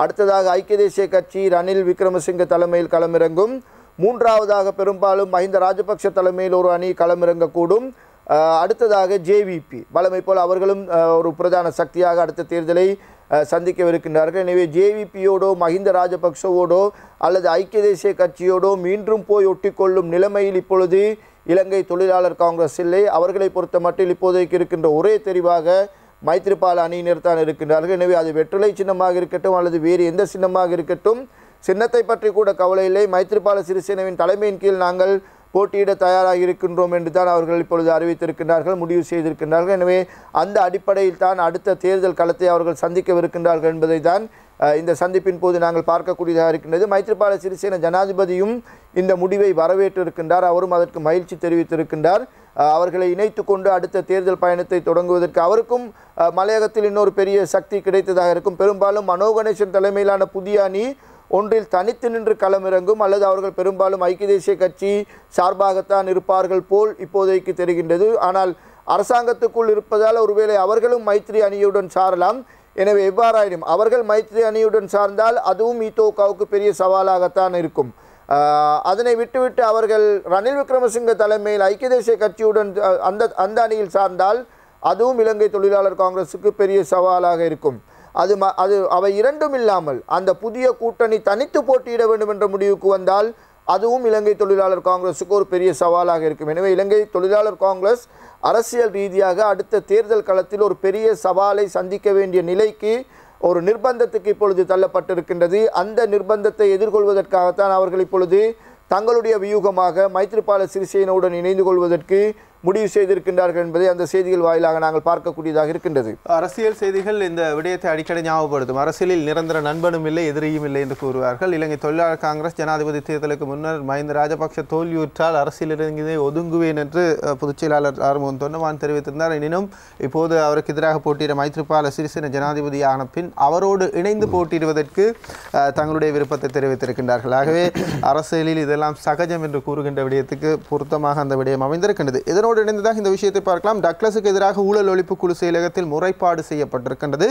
அடுத்ததாக ஐக்கிய தேசிய கட்சி ரணில் விக்ரமசிங்க தலைமையில் களமிறங்கும். மூன்றாவதாக பெரும்பாலும் மஹிந்த ராஜபக்ஷ தலைமையில் ஒரு அணி களமிறங்கக்கூடும். அடுத்ததாக ஜேவிபி வழமை போல் அவர்களும் ஒரு பிரதான சக்தியாக அடுத்த தேர்தலை சந்திக்கவிருக்கின்றார்கள். எனவே ஜேவிபியோடோ மஹிந்த ராஜபக்ஷவோடோ அல்லது ஐக்கிய தேசிய கட்சியோடோ மீண்டும் போய் ஒட்டிக்கொள்ளும் நிலைமையில் இப்பொழுது இலங்கை தொழிலாளர் காங்கிரஸ் இல்லை. அவர்களை பொறுத்த மட்டில் இப்போதைக்கு இருக்கின்ற ஒரே தெரிவாக மைத்திரிபால அணியினர் தான் இருக்கின்றார்கள். எனவே அது வெற்றிலை சின்னமாக இருக்கட்டும் அல்லது வேறு எந்த சின்னமாக இருக்கட்டும், சின்னத்தை பற்றி கூட கவலை இல்லை. மைத்திரிபால சிறிசேனவின் தலைமையின் கீழ் நாங்கள் போட்டியிட தயாராக இருக்கின்றோம் என்று தான் அவர்கள் இப்பொழுது அறிவித்திருக்கின்றார்கள், முடிவு செய்திருக்கின்றார்கள். எனவே அந்த அடிப்படையில் தான் அடுத்த தேர்தல் களத்தை அவர்கள் சந்திக்கவிருக்கின்றார்கள் என்பதை தான் இந்த சந்திப்பின் போது நாங்கள் பார்க்கக்கூடியதாக இருக்கின்றது. மைத்திரிபால சிறிசேன ஜனாதிபதியும் இந்த முடிவை வரவேற்றிருக்கின்றார். அவரும் அதற்கு மகிழ்ச்சி தெரிவித்திருக்கின்றார். அவர்களை இணைத்து கொண்டு அடுத்த தேர்தல் பயணத்தை தொடங்குவதற்கு அவருக்கும் மலையகத்தில் இன்னொரு பெரிய சக்தி கிடைத்ததாக இருக்கும். பெரும்பாலும் மனோ கணேசன் தலைமையிலான புதிய அணி ஒன்றில் தனித்து நின்று களமிறங்கும் அல்லது அவர்கள் பெரும்பாலும் ஐக்கிய தேசிய கட்சி சார்பாகத்தான் இருப்பார்கள் போல் இப்போதைக்கு தெரிகின்றது. ஆனால் அரசாங்கத்துக்குள் இருப்பதால் ஒருவேளை அவர்களும் மைத்ரி அணியுடன் சாரலாம். எனவே எவ்வாறாயினும் அவர்கள் மைத்ரி அணியுடன் சார்ந்தால் அதுவும் இதோகாவுக்கு பெரிய சவாலாகத்தான் இருக்கும். அதனை விட்டுவிட்டு அவர்கள் ரணில் விக்ரமசிங்க தலைமையில் ஐக்கிய தேசிய கட்சியுடன் அந்த அணியில் சார்ந்தால் அதுவும் இலங்கை தொழிலாளர் காங்கிரஸுக்கு பெரிய சவாலாக இருக்கும். அவை இரண்டும் இல்லாமல் அந்த புதிய கூட்டணி தனித்து போட்டியிட வேண்டும் என்ற முடிவுக்கு வந்தால் அதுவும் இலங்கை தொழிலாளர் காங்கிரஸுக்கு ஒரு பெரிய சவாலாக இருக்கும். எனவே இலங்கை தொழிலாளர் காங்கிரஸ் அரசியல் ரீதியாக அடுத்த தேர்தல் களத்தில் ஒரு பெரிய சவாலை சந்திக்க வேண்டிய நிலைக்கு ஒரு நிர்பந்தத்துக்கு இப்பொழுது தள்ளப்பட்டிருக்கின்றது. அந்த நிர்பந்தத்தை எதிர்கொள்வதற்காகத்தான் அவர்கள் இப்பொழுது தங்களுடைய வியூகமாக மைத்திரிபால சிறிசேனவுடன் இணைந்து கொள்வதற்கு முடிவு செய்திருக்கின்றார்கள் என்பதை அந்த செய்திகள் வாயிலாக நாங்கள் பார்க்கக்கூடியதாக இருக்கின்றது. அரசியல் செய்திகள் இந்த விடயத்தை அடிக்கடி ஞாபகப்படுத்தும். அரசியலில் நிரந்தர நண்பனும் இல்லை எதிரியும் இல்லை என்று கூறுவார்கள். இலங்கை தொழிலாளர் காங்கிரஸ் ஜனாதிபதி தேர்தலுக்கு முன்னர் மஹிந்த ராஜபக்ஷ தோல்வியுற்றால் அரசியலிருந்து ஒதுங்குவேன் என்று பொதுச் செயலாளர் ஆறுமுகம் தொண்டமான் தெரிவித்திருந்தார். எனினும் இப்போது அவருக்கு எதிராக போட்டியிட மைத்திரிபால சிறிசேன ஜனாதிபதியான பின் அவரோடு இணைந்து போட்டியிடுவதற்கு தங்களுடைய விருப்பத்தை தெரிவித்திருக்கின்றார்கள். ஆகவே அரசியலில் இதெல்லாம் சகஜம் என்று கூறுகின்ற விடயத்துக்கு பொருத்தமாக அந்த விடயம் அமைந்திருக்கின்றது. இதனோடு இணைந்ததாக இந்த விஷயத்தை பார்க்கலாம். டக்ளஸுக்கு எதிராக ஊழல் ஒழிப்பு குழு செயலகத்தில் முறைப்பாடு செய்யப்பட்டிருக்கின்றது.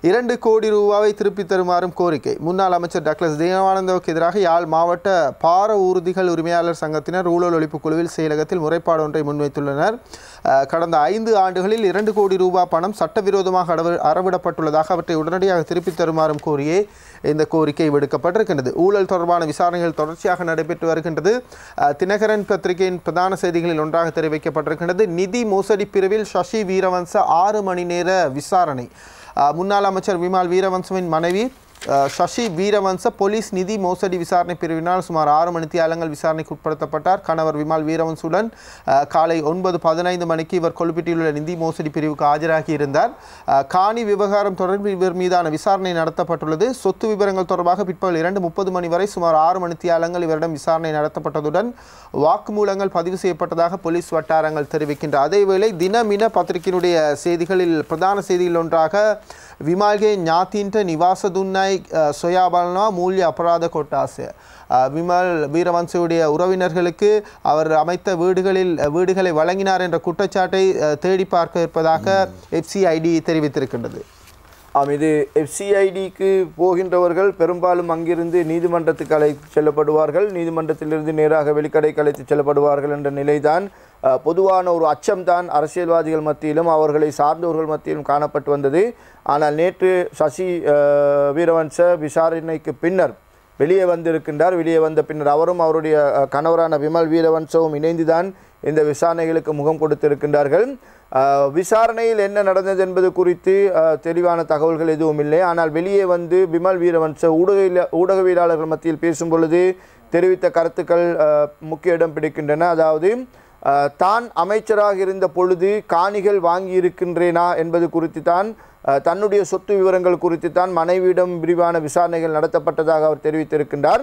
2 கோடி ரூபாவை திருப்பித் தருமாறும் கோரிக்கை. முன்னாள் அமைச்சர் டக்ளஸ் தேவானந்தாவுக்கு எதிராக யாழ் மாவட்ட பார ஊர்திகள் உரிமையாளர் சங்கத்தினர் ஊழல் ஒழிப்பு குழுவில் செயலகத்தில் முறைப்பாடு ஒன்றை முன்வைத்துள்ளனர். கடந்த 5 ஆண்டுகளில் 2 கோடி ரூபாய் பணம் சட்டவிரோதமாக அறவிடப்பட்டுள்ளதாக அவற்றை உடனடியாக திருப்பித் தருமாறும் கோரியே இந்த கோரிக்கை விடுக்கப்பட்டிருக்கின்றது. ஊழல் தொடர்பான விசாரணைகள் தொடர்ச்சியாக நடைபெற்று வருகின்றது. தினகரன் பத்திரிகையின் பிரதான செய்திகளில் ஒன்றாக தெரிவிக்கப்பட்டிருக்கின்றது. நிதி மோசடி பிரிவில் சசி வீரவன்ச 6 மணி நேர விசாரணை. முன்னாள் அமைச்சர் விமல் வீரவன்சவின் மனைவி சசி வீரவன்ச போலீஸ் நிதி மோசடி விசாரணை பிரிவினால் சுமார் 6 மணித்தியாலங்கள் விசாரணைக்கு உட்படுத்தப்பட்டார். கணவர் விமல் வீரவன்சுடன் காலை 9:15 மணிக்கு இவர் கொல்லுப்பிட்டியில் உள்ள நிதி மோசடி பிரிவுக்கு ஆஜராகி இருந்தார். காணி விவகாரம் தொடர்பில் இவர் மீதான விசாரணை நடத்தப்பட்டுள்ளது. சொத்து விவரங்கள் தொடர்பாக பிற்பகல் 2:30 மணி வரை சுமார் 6 மணித்தியாலங்கள் இவரிடம் விசாரணை நடத்தப்பட்டதுடன் வாக்குமூலங்கள் பதிவு செய்யப்பட்டதாக போலீஸ் வட்டாரங்கள் தெரிவிக்கின்றன. அதேவேளை தினமின பத்திரிகையினுடைய செய்திகளில் பிரதான செய்தியில் ஒன்றாக විමල්ගේ ඥාතීන්ට නිවාස දුන්නයි සොයා බලනවා மூல்ய அபராத கொட்டாசை. விமல் வீரவன்சவுடைய உறவினர்களுக்கு அவர் அமைத்த வீடுகளை வழங்கினார் என்ற குற்றச்சாட்டை தேடி பார்க்க இருப்பதாக FCID தெரிவித்திருக்கின்றது. இது FCIDக்கு போகின்றவர்கள் பெரும்பாலும் அங்கிருந்து நீதிமன்றத்துக்கு அழைத்து செல்லப்படுவார்கள். நீதிமன்றத்திலிருந்து நேராக வெளிக்கடைக்கு அழைத்து செல்லப்படுவார்கள் என்ற நிலைதான் பொதுவான ஒரு அச்சம்தான் அரசியல்வாதிகள் மத்தியிலும் அவர்களை சார்ந்தவர்கள் மத்தியிலும் காணப்பட்டு வந்தது. ஆனால் நேற்று சசி வீரவன்ச விசாரணைக்கு பின்னர் வெளியே வந்திருக்கின்றார். வெளியே வந்த பின்னர் அவரும் அவருடைய கணவரான விமல் வீரவன்சவும் இணைந்துதான் இந்த விசாரணைகளுக்கு முகம் கொடுத்திருக்கின்றார்கள். விசாரணையில் என்ன நடந்தது என்பது குறித்து தெளிவான தகவல்கள் எதுவும் இல்லை. ஆனால் வெளியே வந்து விமல் வீரவன்ச ஊடகவியலாளர்கள் மத்தியில் பேசும் பொழுது தெரிவித்த கருத்துக்கள் முக்கிய இடம் பிடிக்கின்றன. அதாவது தான் அமைச்சராக இருந்த பொழுது காணிகள் வாங்கியிருக்கின்றேனா என்பது குறித்து தான், தன்னுடைய சொத்து விவரங்கள் குறித்து தான் மனைவியிடம் விரிவான விசாரணைகள் நடத்தப்பட்டதாக அவர் தெரிவித்திருக்கின்றார்.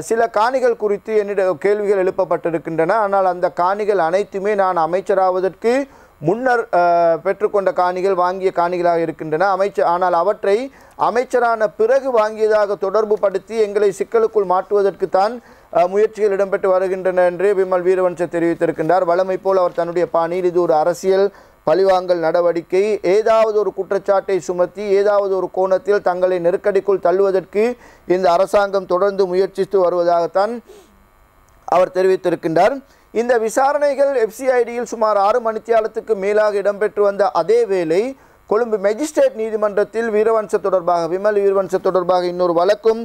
சில காணிகள் குறித்து என்னிடம் கேள்விகள் எழுப்பப்பட்டிருக்கின்றன. ஆனால் அந்த காணிகள் அனைத்துமே நான் அமைச்சராவதற்கு முன்னர் பெற்றுக்கொண்ட காணிகள், வாங்கிய காணிகளாக இருக்கின்றன. ஆனால் அவற்றை அமைச்சரான பிறகு வாங்கியதாக தொடர்பு படுத்தி எங்களை சிக்கலுக்குள் மாற்றுவதற்கு தான் முயற்சிகள் இடம்பெற்று வருகின்றன என்று விமல் வீரவன்ச தெரிவித்திருக்கின்றார். வழமை போல் அவர் தன்னுடைய பாணியில் இது ஒரு அரசியல் பழிவாங்கல் நடவடிக்கை, ஏதாவது ஒரு குற்றச்சாட்டை சுமத்தி ஏதாவது ஒரு கோணத்தில் தங்களை நெருக்கடிக்குள் தள்ளுவதற்கு இந்த அரசாங்கம் தொடர்ந்து முயற்சித்து வருவதாகத்தான் அவர் தெரிவித்திருக்கின்றார். இந்த விசாரணைகள் FCIDயில் சுமார் 6 மணித்தியாலத்துக்கு மேலாக இடம்பெற்று வந்த அதே வேளை கொழும்பு மேஜிஸ்ட்ரேட் நீதிமன்றத்தில் வீரவன்ச தொடர்பாக விமல் வீரவன்ச தொடர்பாக இன்னொரு வழக்கும்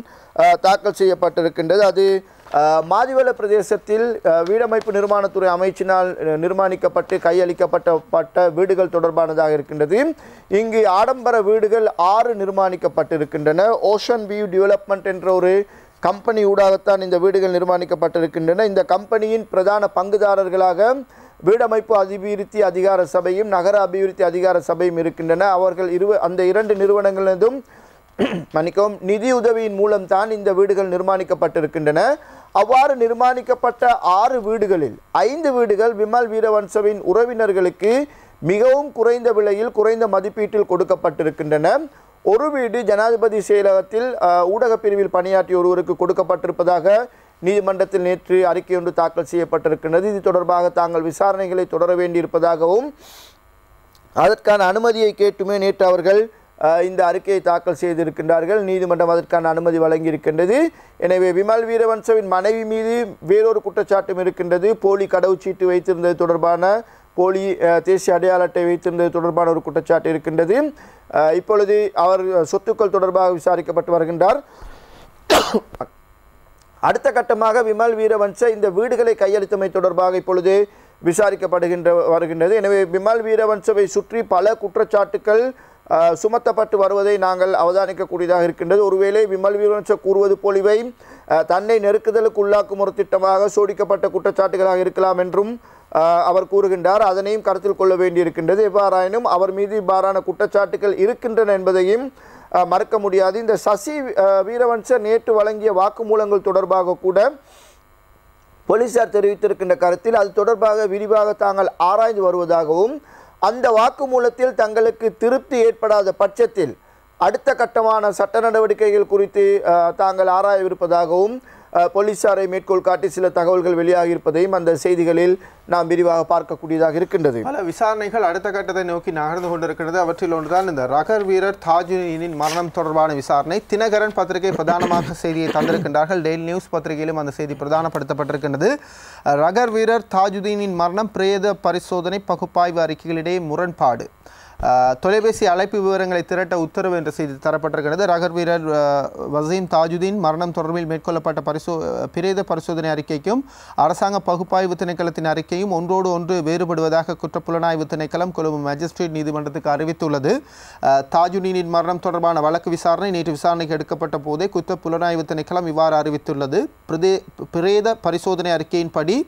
தாக்கல் செய்யப்பட்டிருக்கின்றது. அது மாதிவல பிரதேசத்தில் வீடமைப்பு நிர்மாணத்துறை அமைச்சினால் நிர்மாணிக்கப்பட்டு கையளிக்கப்பட்ட வீடுகள் தொடர்பானதாக இருக்கின்றது. இங்கு ஆடம்பர வீடுகள் 6 நிர்மாணிக்கப்பட்டிருக்கின்றன. ஓஷன் வியூ டெவலப்மெண்ட் என்ற ஒரு கம்பெனி ஊடாகத்தான் இந்த வீடுகள் நிர்மாணிக்கப்பட்டிருக்கின்றன. இந்த கம்பெனியின் பிரதான பங்குதாரர்களாக வீடமைப்பு அபிவிருத்தி அதிகார சபையும் நகர அபிவிருத்தி அதிகார சபையும் இருக்கின்றன. அவர்கள் அந்த 2 நிறுவனங்களிலும் மன்னிக்கவும் நிதியுதவியின் மூலம்தான் இந்த வீடுகள் நிர்மாணிக்கப்பட்டிருக்கின்றன. அவ்வாறு நிர்மாணிக்கப்பட்ட 6 வீடுகளில் 5 வீடுகள் விமல் வீரவன்சவின் உறவினர்களுக்கு மிகவும் குறைந்த விலையில் குறைந்த மதிப்பீட்டில் கொடுக்கப்பட்டிருக்கின்றன. ஒரு வீடு ஜனாதிபதி செயலகத்தில் ஊடகப் பிரிவில் பணியாற்றிய ஒருவருக்கு கொடுக்கப்பட்டிருப்பதாக நீதிமன்றத்தில் நேற்று அறிக்கை ஒன்று தாக்கல் செய்யப்பட்டிருக்கின்றது. இது தொடர்பாக தாங்கள் விசாரணைகளை தொடர வேண்டியிருப்பதாகவும் அதற்கான அனுமதியை கேட்டுமே நேற்று அவர்கள் இந்த அறிக்கையை தாக்கல் செய்திருக்கின்றார்கள். நீதிமன்றம் அதற்கான அனுமதி வழங்கியிருக்கின்றது. எனவே விமல் வீரவன்சவின் மனைவி மீது வேறொரு குற்றச்சாட்டும் இருக்கின்றது. போலி கடவுச்சீட்டு வைத்திருந்தது தொடர்பான போலி தேசிய அடையாள அட்டை வைத்திருந்தது தொடர்பான ஒரு குற்றச்சாட்டு இருக்கின்றது. இப்பொழுது அவர் சொத்துக்கள் தொடர்பாக விசாரிக்கப்பட்டு வருகின்றார். அடுத்த கட்டமாக விமல் வீரவன்ச இந்த வீடுகளை கையளித்தமை தொடர்பாக இப்பொழுது வருகின்றது. எனவே விமல் வீரவன்சவை சுற்றி பல குற்றச்சாட்டுக்கள் சுமத்தப்பட்டு வருவதை நாங்கள் அவதானிக்கக்கூடியதாக இருக்கின்றது. ஒருவேளை விமல் வீரவன்ச கூறுவது போல் இவை தன்னை நெருக்குதலுக்கு உள்ளாக்கும் ஒரு திட்டமாக சோடிக்கப்பட்ட குற்றச்சாட்டுகளாக இருக்கலாம் என்றும் அவர் கூறுகின்றார். அதனையும் கருத்தில் கொள்ள வேண்டியிருக்கின்றது. எவ்வாறாயினும் அவர் மீது இவ்வாறான குற்றச்சாட்டுகள் இருக்கின்றன என்பதையும் மறக்க முடியாது. இந்த சசி வீரவன்ச நேற்று வழங்கிய வாக்குமூலங்கள் தொடர்பாக கூட போலீசார் தெரிவித்திருக்கின்ற கருத்தில் அது தொடர்பாக விரிவாக தாங்கள் ஆராய்ந்து வருவதாகவும் அந்த வாக்குமூலத்தில் தங்களுக்கு திருப்தி ஏற்படாத பட்சத்தில் அடுத்த கட்டமான சட்ட நடவடிக்கைகள் குறித்து தாங்கள் ஆராயவிருப்பதாகவும் போலீசாரை மேற்கோள் காட்டி சில தகவல்கள் வெளியாகி இருப்பதையும் அந்த செய்திகளில் நாம் விரிவாக பார்க்கக்கூடியதாக இருக்கின்றது. பல விசாரணைகள் அடுத்த கட்டத்தை நோக்கி நகர்ந்து கொண்டிருக்கிறது. அவற்றில் ஒன்றுதான் இந்த ரகர் வீரர் தாஜுதீனின் மரணம் தொடர்பான விசாரணை. தினகரன் பத்திரிகை பிரதானமாக செய்தியை தந்திருக்கின்றார்கள். டெய்லி நியூஸ் பத்திரிகையிலும் அந்த செய்தி பிரதானப்படுத்தப்பட்டிருக்கின்றது. ரகர் வீரர் தாஜுதீனின் மரணம் பிரேத பரிசோதனை பகுப்பாய்வு அறிக்கைகளிடையே முரண்பாடு. தொலைபேசி அழைப்பு விவரங்களை திரட்ட உத்தரவு என்ற செய்தி தரப்பட்டிருக்கிறது. ரகர் வீரர் வசீம் தாஜுதீன் மரணம் தொடர்பில் மேற்கொள்ளப்பட்ட பிரேத பரிசோதனை அறிக்கைக்கும் அரசாங்க பகுப்பாய்வு திணைக்களத்தின் அறிக்கையும் ஒன்றோடு ஒன்று வேறுபடுவதாக குற்றப்புலனாய்வு திணைக்களம் கொழும்பு மேஜிஸ்ட்ரேட் நீதிமன்றத்துக்கு அறிவித்துள்ளது. தாஜுதீனின் மரணம் தொடர்பான வழக்கு விசாரணை நேற்று விசாரணைக்கு எடுக்கப்பட்ட போதே குற்றப்புலனாய்வு திணைக்களம் இவ்வாறு அறிவித்துள்ளது. பிரேத பரிசோதனை அறிக்கையின்படி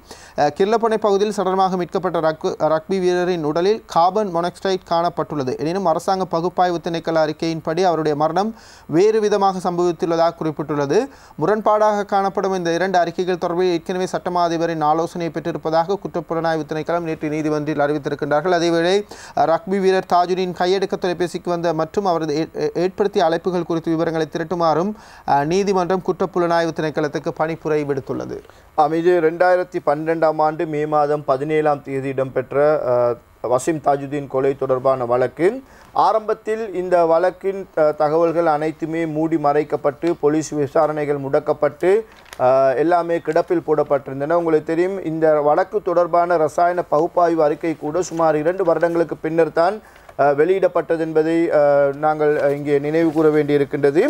கிர்லப்பனை பகுதியில் சடலமாக மீட்கப்பட்ட ரக்பி வீரரின் உடலில் கார்பன் மோனாக்சைடு காணப்பட்டுள்ளது. எனினும் அரசாங்க பகுப்பாய்வு திணைக்கள அறிக்கையின்படி அவருடைய மரணம் வேறு விதமாக சம்பவித்துள்ளதாக குறிப்பிட்டுள்ளது. முரண்பாடாக காணப்படும் இந்த 2 அறிக்கைகள் தொடர்பில் ஏற்கனவே சட்டமா அதிபரின் ஆலோசனையை பெற்றிருப்பதாக குற்றப்புலனாய்வு திணைக்களம் நேற்று நீதிமன்றில் அறிவித்திருக்கின்றார்கள். அதேவேளை ரக்பி வீரர் தாஜுதீன் கையெடுக்க தொலைபேசிக்கு வந்த மற்றும் அவரது ஏற்படுத்திய அழைப்புகள் குறித்து விவரங்களை திரட்டுமாறும் நீதிமன்றம் குற்றப்புலனாய்வு திணைக்களத்துக்கு பணிப்புரை விடுத்துள்ளது. இது 2012ஆம் ஆண்டு மே மாதம் 17ஆம் தேதி இடம்பெற்ற வசீம் தாஜுதீன் கொலை தொடர்பான வழக்கு. ஆரம்பத்தில் இந்த வழக்கின் தகவல்கள் அனைத்துமே மூடி மறைக்கப்பட்டு போலீஸ் விசாரணைகள் முடக்கப்பட்டு எல்லாமே கிடப்பில் போடப்பட்டிருந்தன. உங்களுக்கு தெரியும், இந்த வழக்கு தொடர்பான ரசாயன பகுப்பாய்வு அறிக்கை கூட சுமார் 2 வருடங்களுக்கு பின்னர் தான் வெளியிடப்பட்டது என்பதை நாங்கள் இங்கே நினைவு கூற வேண்டியிருக்கின்றது.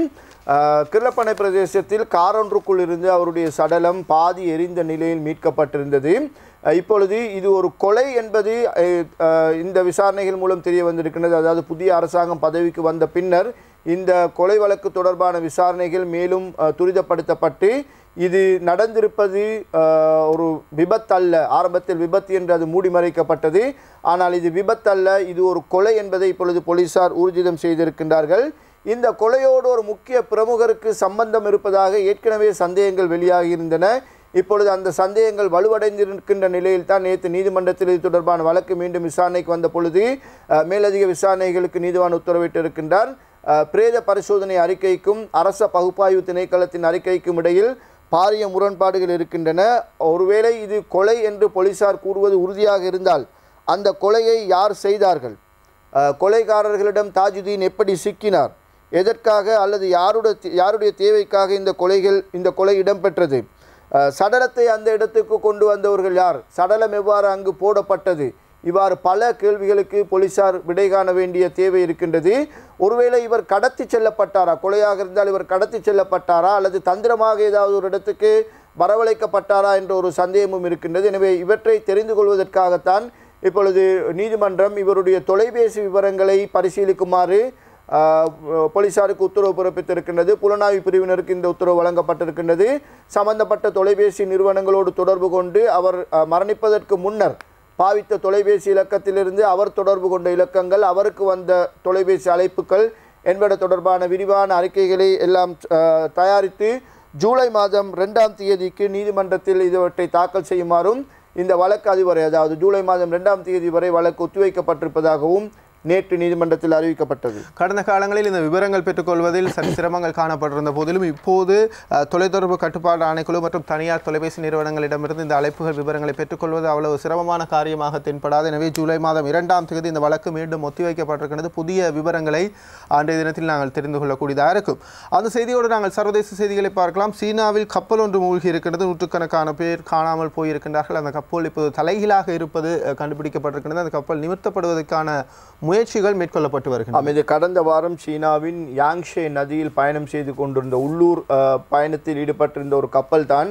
கிர்லப்பனை பிரதேசத்தில் காரொன்றுக்குள் இருந்து அவருடைய சடலம் பாதி எரிந்த நிலையில் மீட்கப்பட்டிருந்தது. இப்பொழுது இது ஒரு கொலை என்பது இந்த விசாரணைகள் மூலம் தெரிய வந்திருக்கின்றது. அதாவது புதிய அரசாங்கம் பதவிக்கு வந்த பின்னர் இந்த கொலை வழக்கு தொடர்பான விசாரணைகள் மேலும் துரிதப்படுத்தப்பட்டு இது நடந்திருப்பது ஒரு விபத்தல்ல. ஆரம்பத்தில் விபத்து என்று அது மூடி மறைக்கப்பட்டது. ஆனால் இது விபத்தல்ல, இது ஒரு கொலை என்பதை இப்பொழுது போலீசார் ஊர்ஜிதம் செய்திருக்கின்றார்கள். இந்த கொலையோடு ஒரு முக்கிய பிரமுகருக்கு சம்பந்தம் இருப்பதாக ஏற்கனவே சந்தேகங்கள் வெளியாகியிருந்தன. இப்பொழுது அந்த சந்தேகங்கள் வலுவடைந்திருக்கின்ற நிலையில் தான் நேற்று நீதிமன்றத்தில் இது தொடர்பான வழக்கு மீண்டும் விசாரணைக்கு வந்த பொழுது மேலதிக விசாரணைகளுக்கு நீதிவான் உத்தரவிட்டிருக்கின்றார். பிரேத பரிசோதனை அறிக்கைக்கும் அரச பகுப்பாய்வு திணைக்களத்தின் அறிக்கைக்கும் இடையில் பாரிய முரண்பாடுகள் இருக்கின்றன. ஒருவேளை இது கொலை என்று போலீசார் கூறுவது உறுதியாக இருந்தால் அந்த கொலையை யார் செய்தார்கள், கொலைகாரர்களிடம் தாஜுதீன் எப்படி சிக்கினார், எதற்காக அல்லது யாருடைய தேவைக்காக இந்த கொலை இடம்பெற்றது, சடலத்தை அந்த இடத்துக்கு கொண்டு வந்தவர்கள் யார், சடலம் எவ்வாறு அங்கு போடப்பட்டது, இவ்வாறு பல கேள்விகளுக்கு போலீசார் விடை காண வேண்டிய தேவை இருக்கின்றது. ஒருவேளை இவர் கடத்தி செல்லப்பட்டாரா, கொலையாக இருந்தால் இவர் கடத்தி செல்லப்பட்டாரா அல்லது தந்திரமாக ஏதாவது ஒரு இடத்துக்கு வரவழைக்கப்பட்டாரா என்ற ஒரு சந்தேகமும் இருக்கின்றது. எனவே இவற்றை தெரிந்து கொள்வதற்காகத்தான் இப்பொழுது நீதிமன்றம் இவருடைய தொலைபேசி விவரங்களை பரிசீலிக்குமாறு போலீசாருக்கு உத்தரவு பிறப்பித்திருக்கின்றது. புலனாய்வு பிரிவினருக்கு இந்த உத்தரவு வழங்கப்பட்டிருக்கின்றது. சம்பந்தப்பட்ட தொலைபேசி நிறுவனங்களோடு தொடர்பு கொண்டு அவர் மரணிப்பதற்கு முன்னர் பாவித்த தொலைபேசி இலக்கத்திலிருந்து அவர் தொடர்பு கொண்ட இலக்கங்கள், அவருக்கு வந்த தொலைபேசி அழைப்புகள் என்பன தொடர்பான விரிவான அறிக்கைகளை எல்லாம் தயாரித்து ஜூலை மாதம் 2ஆம் தேதிக்கு நீதிமன்றத்தில் இவற்றை தாக்கல் செய்யுமாறும் இந்த வழக்கு அதுவரை, அதாவது ஜூலை மாதம் 2ஆம் தேதி வரை வழக்கு ஒத்திவைக்கப்பட்டிருப்பதாகவும் நேற்று நீதிமன்றத்தில் அறிவிக்கப்பட்டது. கடந்த காலங்களில் இந்த விவரங்கள் பெற்றுக்கொள்வதில் சற்று சிரமங்கள் காணப்பட்டிருந்த போதிலும் இப்போது தொலைத்தொடர்பு கட்டுப்பாடு ஆணைக்குழு மற்றும் தனியார் தொலைபேசி நிறுவனங்களிடமிருந்து இந்த அழைப்புகள் விவரங்களை பெற்றுக்கொள்வது அவ்வளவு சிரமமான காரியமாக தென்படாது. எனவே ஜூலை மாதம் 2ஆம் தேதி இந்த வழக்கு மீண்டும் ஒத்திவைக்கப்பட்டிருக்கிறது. புதிய விவரங்களை அன்றைய தினத்தில் நாங்கள் தெரிந்து கொள்ளக்கூடியதாக இருக்கும். அந்த செய்தியோடு நாங்கள் சர்வதேச செய்திகளை பார்க்கலாம். சீனாவில் கப்பல் ஒன்று மூழ்கி இருக்கிறது. நூற்றுக்கணக்கான பேர் காணாமல் போயிருக்கின்றார்கள். அந்த கப்பல் இப்போது தலைகீழாக இருப்பது கண்டுபிடிக்கப்பட்டிருக்கிறது. அந்த கப்பல் நிமிர்த்தப்படுவதற்கான முயற்சிகள் மேற்கொள்ளப்பட்டு வருகின்றன. இது கடந்த வாரம் சீனாவின் யாங்ஷே நதியில் பயணம் செய்து கொண்டிருந்த உள்ளூர் பயணத்தில் ஈடுபட்டிருந்த ஒரு கப்பல் தான்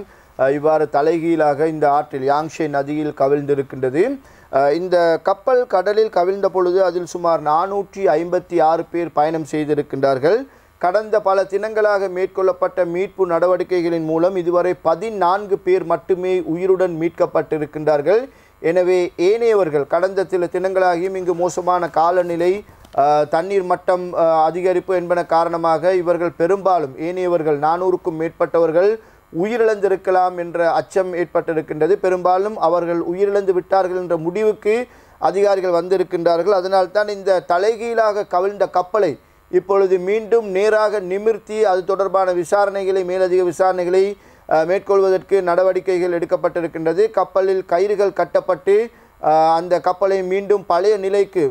இவ்வாறு தலைகீழாக இந்த ஆற்றில் யாங்ஷே நதியில் கவிழ்ந்திருக்கின்றது. இந்த கப்பல் கடலில் கவிழ்ந்த பொழுது அதில் சுமார் 456 பேர் பயணம் செய்திருக்கின்றார்கள். கடந்த பல தினங்களாக மேற்கொள்ளப்பட்ட மீட்பு நடவடிக்கைகளின் மூலம் இதுவரை 14 பேர் மட்டுமே உயிருடன் மீட்கப்பட்டிருக்கின்றார்கள். எனவே ஏனையவர்கள் கடந்த சில தினங்களாகியும் இங்கு மோசமான காலநிலை, தண்ணீர் மட்டம் அதிகரிப்பு என்பன காரணமாக இவர்கள் பெரும்பாலும் ஏனையவர்கள் 400க்கும் மேற்பட்டவர்கள் உயிரிழந்திருக்கலாம் என்ற அச்சம் ஏற்பட்டிருக்கின்றது. பெரும்பாலும் அவர்கள் உயிரிழந்து விட்டார்கள் என்ற முடிவுக்கு அதிகாரிகள் வந்திருக்கின்றார்கள். அதனால்தான் இந்த தலைகீழாக கவிழ்ந்த கப்பலை இப்பொழுது மீண்டும் நேராக நிமிர்த்தி அது தொடர்பான விசாரணைகளை, மேலதிக விசாரணைகளை மேற்கொள்வதற்கு நடவடிக்கைகள் எடுக்கப்பட்டிருக்கின்றது. கப்பலில் கயிறுகள் கட்டப்பட்டு அந்த கப்பலை மீண்டும் பழைய நிலைக்கு,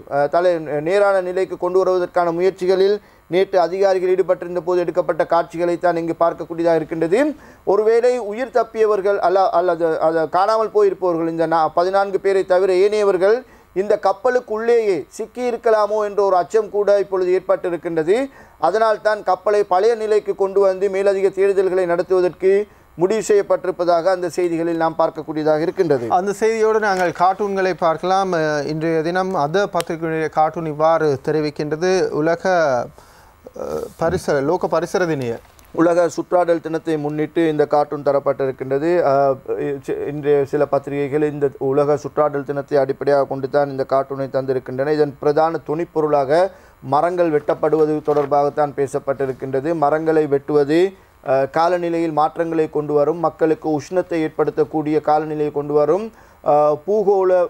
நேரான நிலைக்கு கொண்டு வருவதற்கான முயற்சிகளில் நேற்று அதிகாரிகள் ஈடுபட்டிருந்த போது எடுக்கப்பட்ட காட்சிகளைத்தான் இங்கு பார்க்கக்கூடியதாக இருக்கின்றது. ஒருவேளை உயிர் தப்பியவர்கள் அல்லது காணாமல் போயிருப்பவர்கள் இந்த 14 பேரை தவிர ஏனையவர்கள் இந்த கப்பலுக்குள்ளேயே சிக்கி இருக்கலாமோ என்ற ஒரு அச்சம் கூட இப்பொழுது ஏற்பட்டிருக்கின்றது. அதனால் தான் கப்பலை பழைய நிலைக்கு கொண்டு வந்து மேலதிக தேடுதல்களை நடத்துவதற்கு முடிவு செய்யப்பட்டிருப்பதாக அந்த செய்திகளில் நாம் பார்க்கக்கூடியதாக இருக்கின்றது. அந்த செய்தியோடு நாங்கள் கார்ட்டூன்களை பார்க்கலாம். இன்றைய தினம் பத்திரிகையுடைய கார்ட்டூன் இவ்வாறு தெரிவிக்கின்றது. லோக பரிசர தின உலக சுற்றாடல் தினத்தை முன்னிட்டு இந்த கார்ட்டூன் தரப்பட்டிருக்கின்றது. இன்றைய சில பத்திரிகைகள் இந்த உலக சுற்றாடல் தினத்தை அடிப்படையாக கொண்டு தான் இந்த கார்ட்டூனை தந்திருக்கின்றன. இதன் பிரதான துணைப்பொருளாக மரங்கள் வெட்டப்படுவது தொடர்பாகத்தான் பேசப்பட்டிருக்கின்றது. மரங்களை வெட்டுவது காலநிலையில் மாற்றங்களை கொண்டு வரும், மக்களுக்கு உஷ்ணத்தை ஏற்படுத்தக்கூடிய காலநிலையை கொண்டு வரும், பூகோள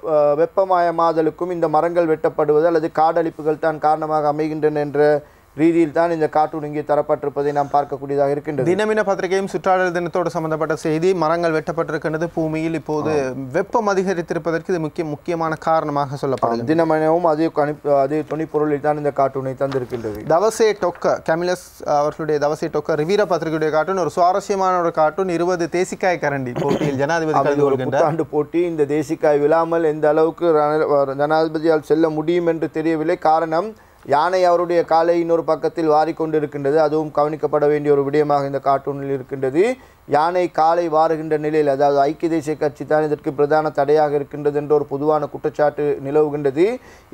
வெப்பமயமாதலுக்கும் இந்த மரங்கள் வெட்டப்படுவது அல்லது காடழிப்புகள் தான் காரணமாக அமைகின்றன என்ற ரீதியில் தான் இந்த கார்ட்டூன் இங்கே தரப்பட்டிருப்பதை நாம் பார்க்கக்கூடியதாக இருக்கின்றது. தினமின பத்திரிகையும் சுற்றாடல் தினத்தோடு சம்பந்தப்பட்ட செய்தி. மரங்கள் வெட்டப்பட்டிருக்கின்றது. பூமியில் இப்போது வெப்பம் அதிகரித்திருப்பதற்கு இது முக்கியமான காரணமாக சொல்லப்படும். தினமனவும் அதே துணைப்பொருளில் தான் இந்த கார்ட்டூனை தந்திருக்கின்றது. தவசே டொக்க கமிலஸ் அவர்களுடைய தவசே டொக்க ரிவீர பத்திரிகையுடைய கார்ட்டூன் ஒரு சுவாரஸ்யமான ஒரு கார்ட்டூன். 20 தேசிக்காய் கரண்டி போட்டியில் ஜனாதிபதி புத்தாண்டு போட்டி. இந்த தேசிக்காய் விழாமல் எந்த அளவுக்கு ஜனாதிபதியால் செல்ல முடியும் என்று தெரியவில்லை. காரணம், யானை அவருடைய காலை இன்னொரு பக்கத்தில் வாரிக்கொண்டிருக்கின்றது. அதுவும் கவனிக்கப்பட வேண்டிய ஒரு விடயமாக இந்த கார்ட்டூனில் இருக்கின்றது. யானை காலை வாருகின்ற நிலையில், அதாவது ஐக்கிய தேசிய கட்சி தான் இதற்கு பிரதான தடையாக இருக்கின்றது என்ற ஒரு பொதுவான குற்றச்சாட்டு நிலவுகின்றது.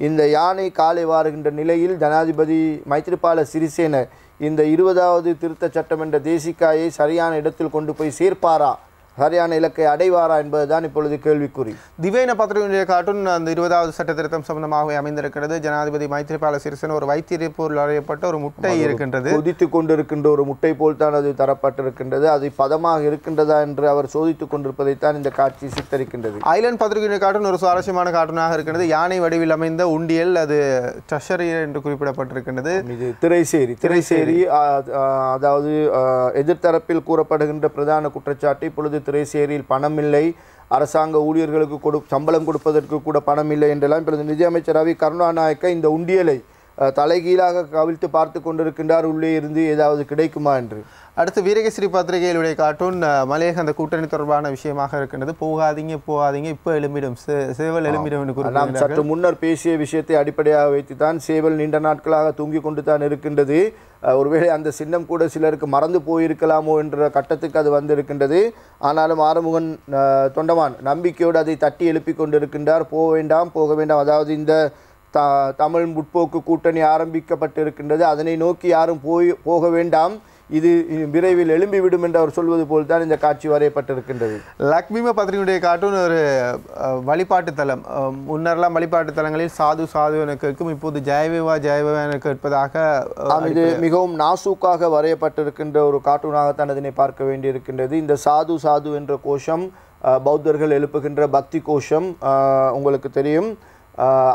இந்த யானை காலை வாருகின்ற நிலையில் ஜனாதிபதி மைத்ரிபால சிறிசேன இந்த 20வது திருத்த சட்டம் என்ற தேசிக்காயை சரியான இடத்தில் கொண்டு போய் சேர்ப்பாரா, சரியான இலக்கை அடைவாரா என்பதுதான் இப்பொழுது கேள்விக்குறி. திவேன பத்திரிகையுடைய கார்ட்டூன் அந்த 20வது சட்ட திருத்தம் சம்பந்தமாக அமைந்திருக்கிறது. ஜனாதிபதி மைத்ரிபால சிறிசேன ஒரு வைத்தியப்பொருள் அறையப்பட்ட ஒரு முட்டை இருக்கின்றது. கொதித்து கொண்டிருக்கின்ற ஒரு முட்டை போல் தான் அது தரப்பட்டிருக்கின்றது. அது பதமாக இருக்கின்றதா என்று அவர் சோதித்துக் கொண்டிருப்பதைத்தான் இந்த காட்சி சித்தரிக்கின்றது. ஐலண்ட் பத்திரிகையுடைய கார்ட்டூன் ஒரு சுவாரஸ்யமான கார்ட்டூனாக இருக்கின்றது. யானை வடிவில் அமைந்த உண்டியல், அது ட்ரெஷரி என்று குறிப்பிடப்பட்டிருக்கின்றது. இது திரைசேரி அதாவது எதிர்த்தரப்பில் கூறப்படுகின்ற பிரதான குற்றச்சாட்டு, இப்பொழுது திரைசேரியில் பணம் இல்லை, அரசாங்க ஊழியர்களுக்கு சம்பளம் கொடுப்பதற்கு கூட பணம் இல்லை என்றெல்லாம் இப்பொழுது நிதியமைச்சர் ரவி கருணாநாயக்க இந்த உண்டியலை தலைகீழாக கவிழ்த்து பார்த்து கொண்டிருக்கின்றார், உள்ளே இருந்து ஏதாவது கிடைக்குமா என்று. அடுத்து வீரகேசரி பத்திரிகையிலுடைய கார்ட்டூன் மலையக அந்த கூட்டணி தொடர்பான விஷயமாக இருக்கின்றது. போகாதீங்க இப்போ எழும்பிடும் சேவல் எழும்பிடும். நாம் சற்று முன்னர் பேசிய விஷயத்தை அடிப்படையாக வைத்துத்தான் சேவல் நீண்ட நாட்களாக தூங்கிக் கொண்டு தான் இருக்கின்றது. ஒருவேளை அந்த சின்னம் கூட சிலருக்கு மறந்து போயிருக்கலாமோ என்ற கட்டத்துக்கு அது வந்திருக்கின்றது. ஆனாலும் ஆறுமுகன் தொண்டமான் நம்பிக்கையோடு அதை தட்டி எழுப்பி கொண்டிருக்கின்றார். போக வேண்டாம், அதாவது இந்த தமிழ் முற்போக்கு கூட்டணி ஆரம்பிக்கப்பட்டிருக்கின்றது, அதனை நோக்கி யாரும் போக வேண்டாம், இது விரைவில் எழும்பிவிடும் என்று அவர் சொல்வது போல் தான் இந்த காட்சி வரையப்பட்டிருக்கின்றது. லக்ஷ்மிம பத்திரிகையுடைய கார்ட்டூன் ஒரு வழிபாட்டு தலம். முன்னரெல்லாம் வழிபாட்டு தலங்களில் சாது என கேட்கும், இப்போது ஜெயவேவா என கேட்பதாக. இது மிகவும் நாசூக்காக வரையப்பட்டிருக்கின்ற ஒரு கார்ட்டூனாகத்தான் அதனை பார்க்க வேண்டியிருக்கின்றது. இந்த சாது என்ற கோஷம் பௌத்தர்கள் எழுப்புகின்ற பக்தி கோஷம் உங்களுக்கு தெரியும்.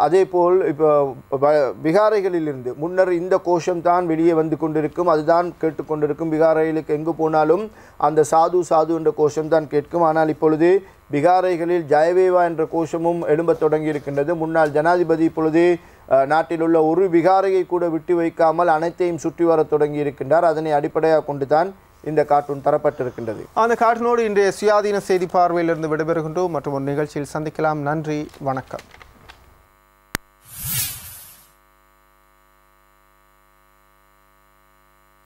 அதேபோல் இப்போ விகாரைகளிலிருந்து முன்னர் இந்த கோஷம்தான் வெளியே வந்து கொண்டிருக்கும், அதுதான் கேட்டுக்கொண்டிருக்கும். விகாரைகளுக்கு எங்கு போனாலும் அந்த சாது என்ற கோஷம்தான் கேட்கும். ஆனால் இப்பொழுது விகாரைகளில் ஜெயவேவா என்ற கோஷமும் எழும்பத் தொடங்கி இருக்கின்றது. முன்னாள் ஜனாதிபதி இப்பொழுது நாட்டில் உள்ள ஒரு விகாரையை கூட விட்டு வைக்காமல் அனைத்தையும் சுற்றி வர தொடங்கி இருக்கின்றார். அதனை அடிப்படையாக கொண்டுதான் இந்த கார்ட்டூன் தரப்பட்டிருக்கின்றது. அந்த கார்ட்டூனோடு இன்றைய சுயாதீன செய்தி பார்வையிலிருந்து விடைபெறுகின்றோம். மற்றும் ஒரு நிகழ்ச்சியில் சந்திக்கலாம். நன்றி, வணக்கம்.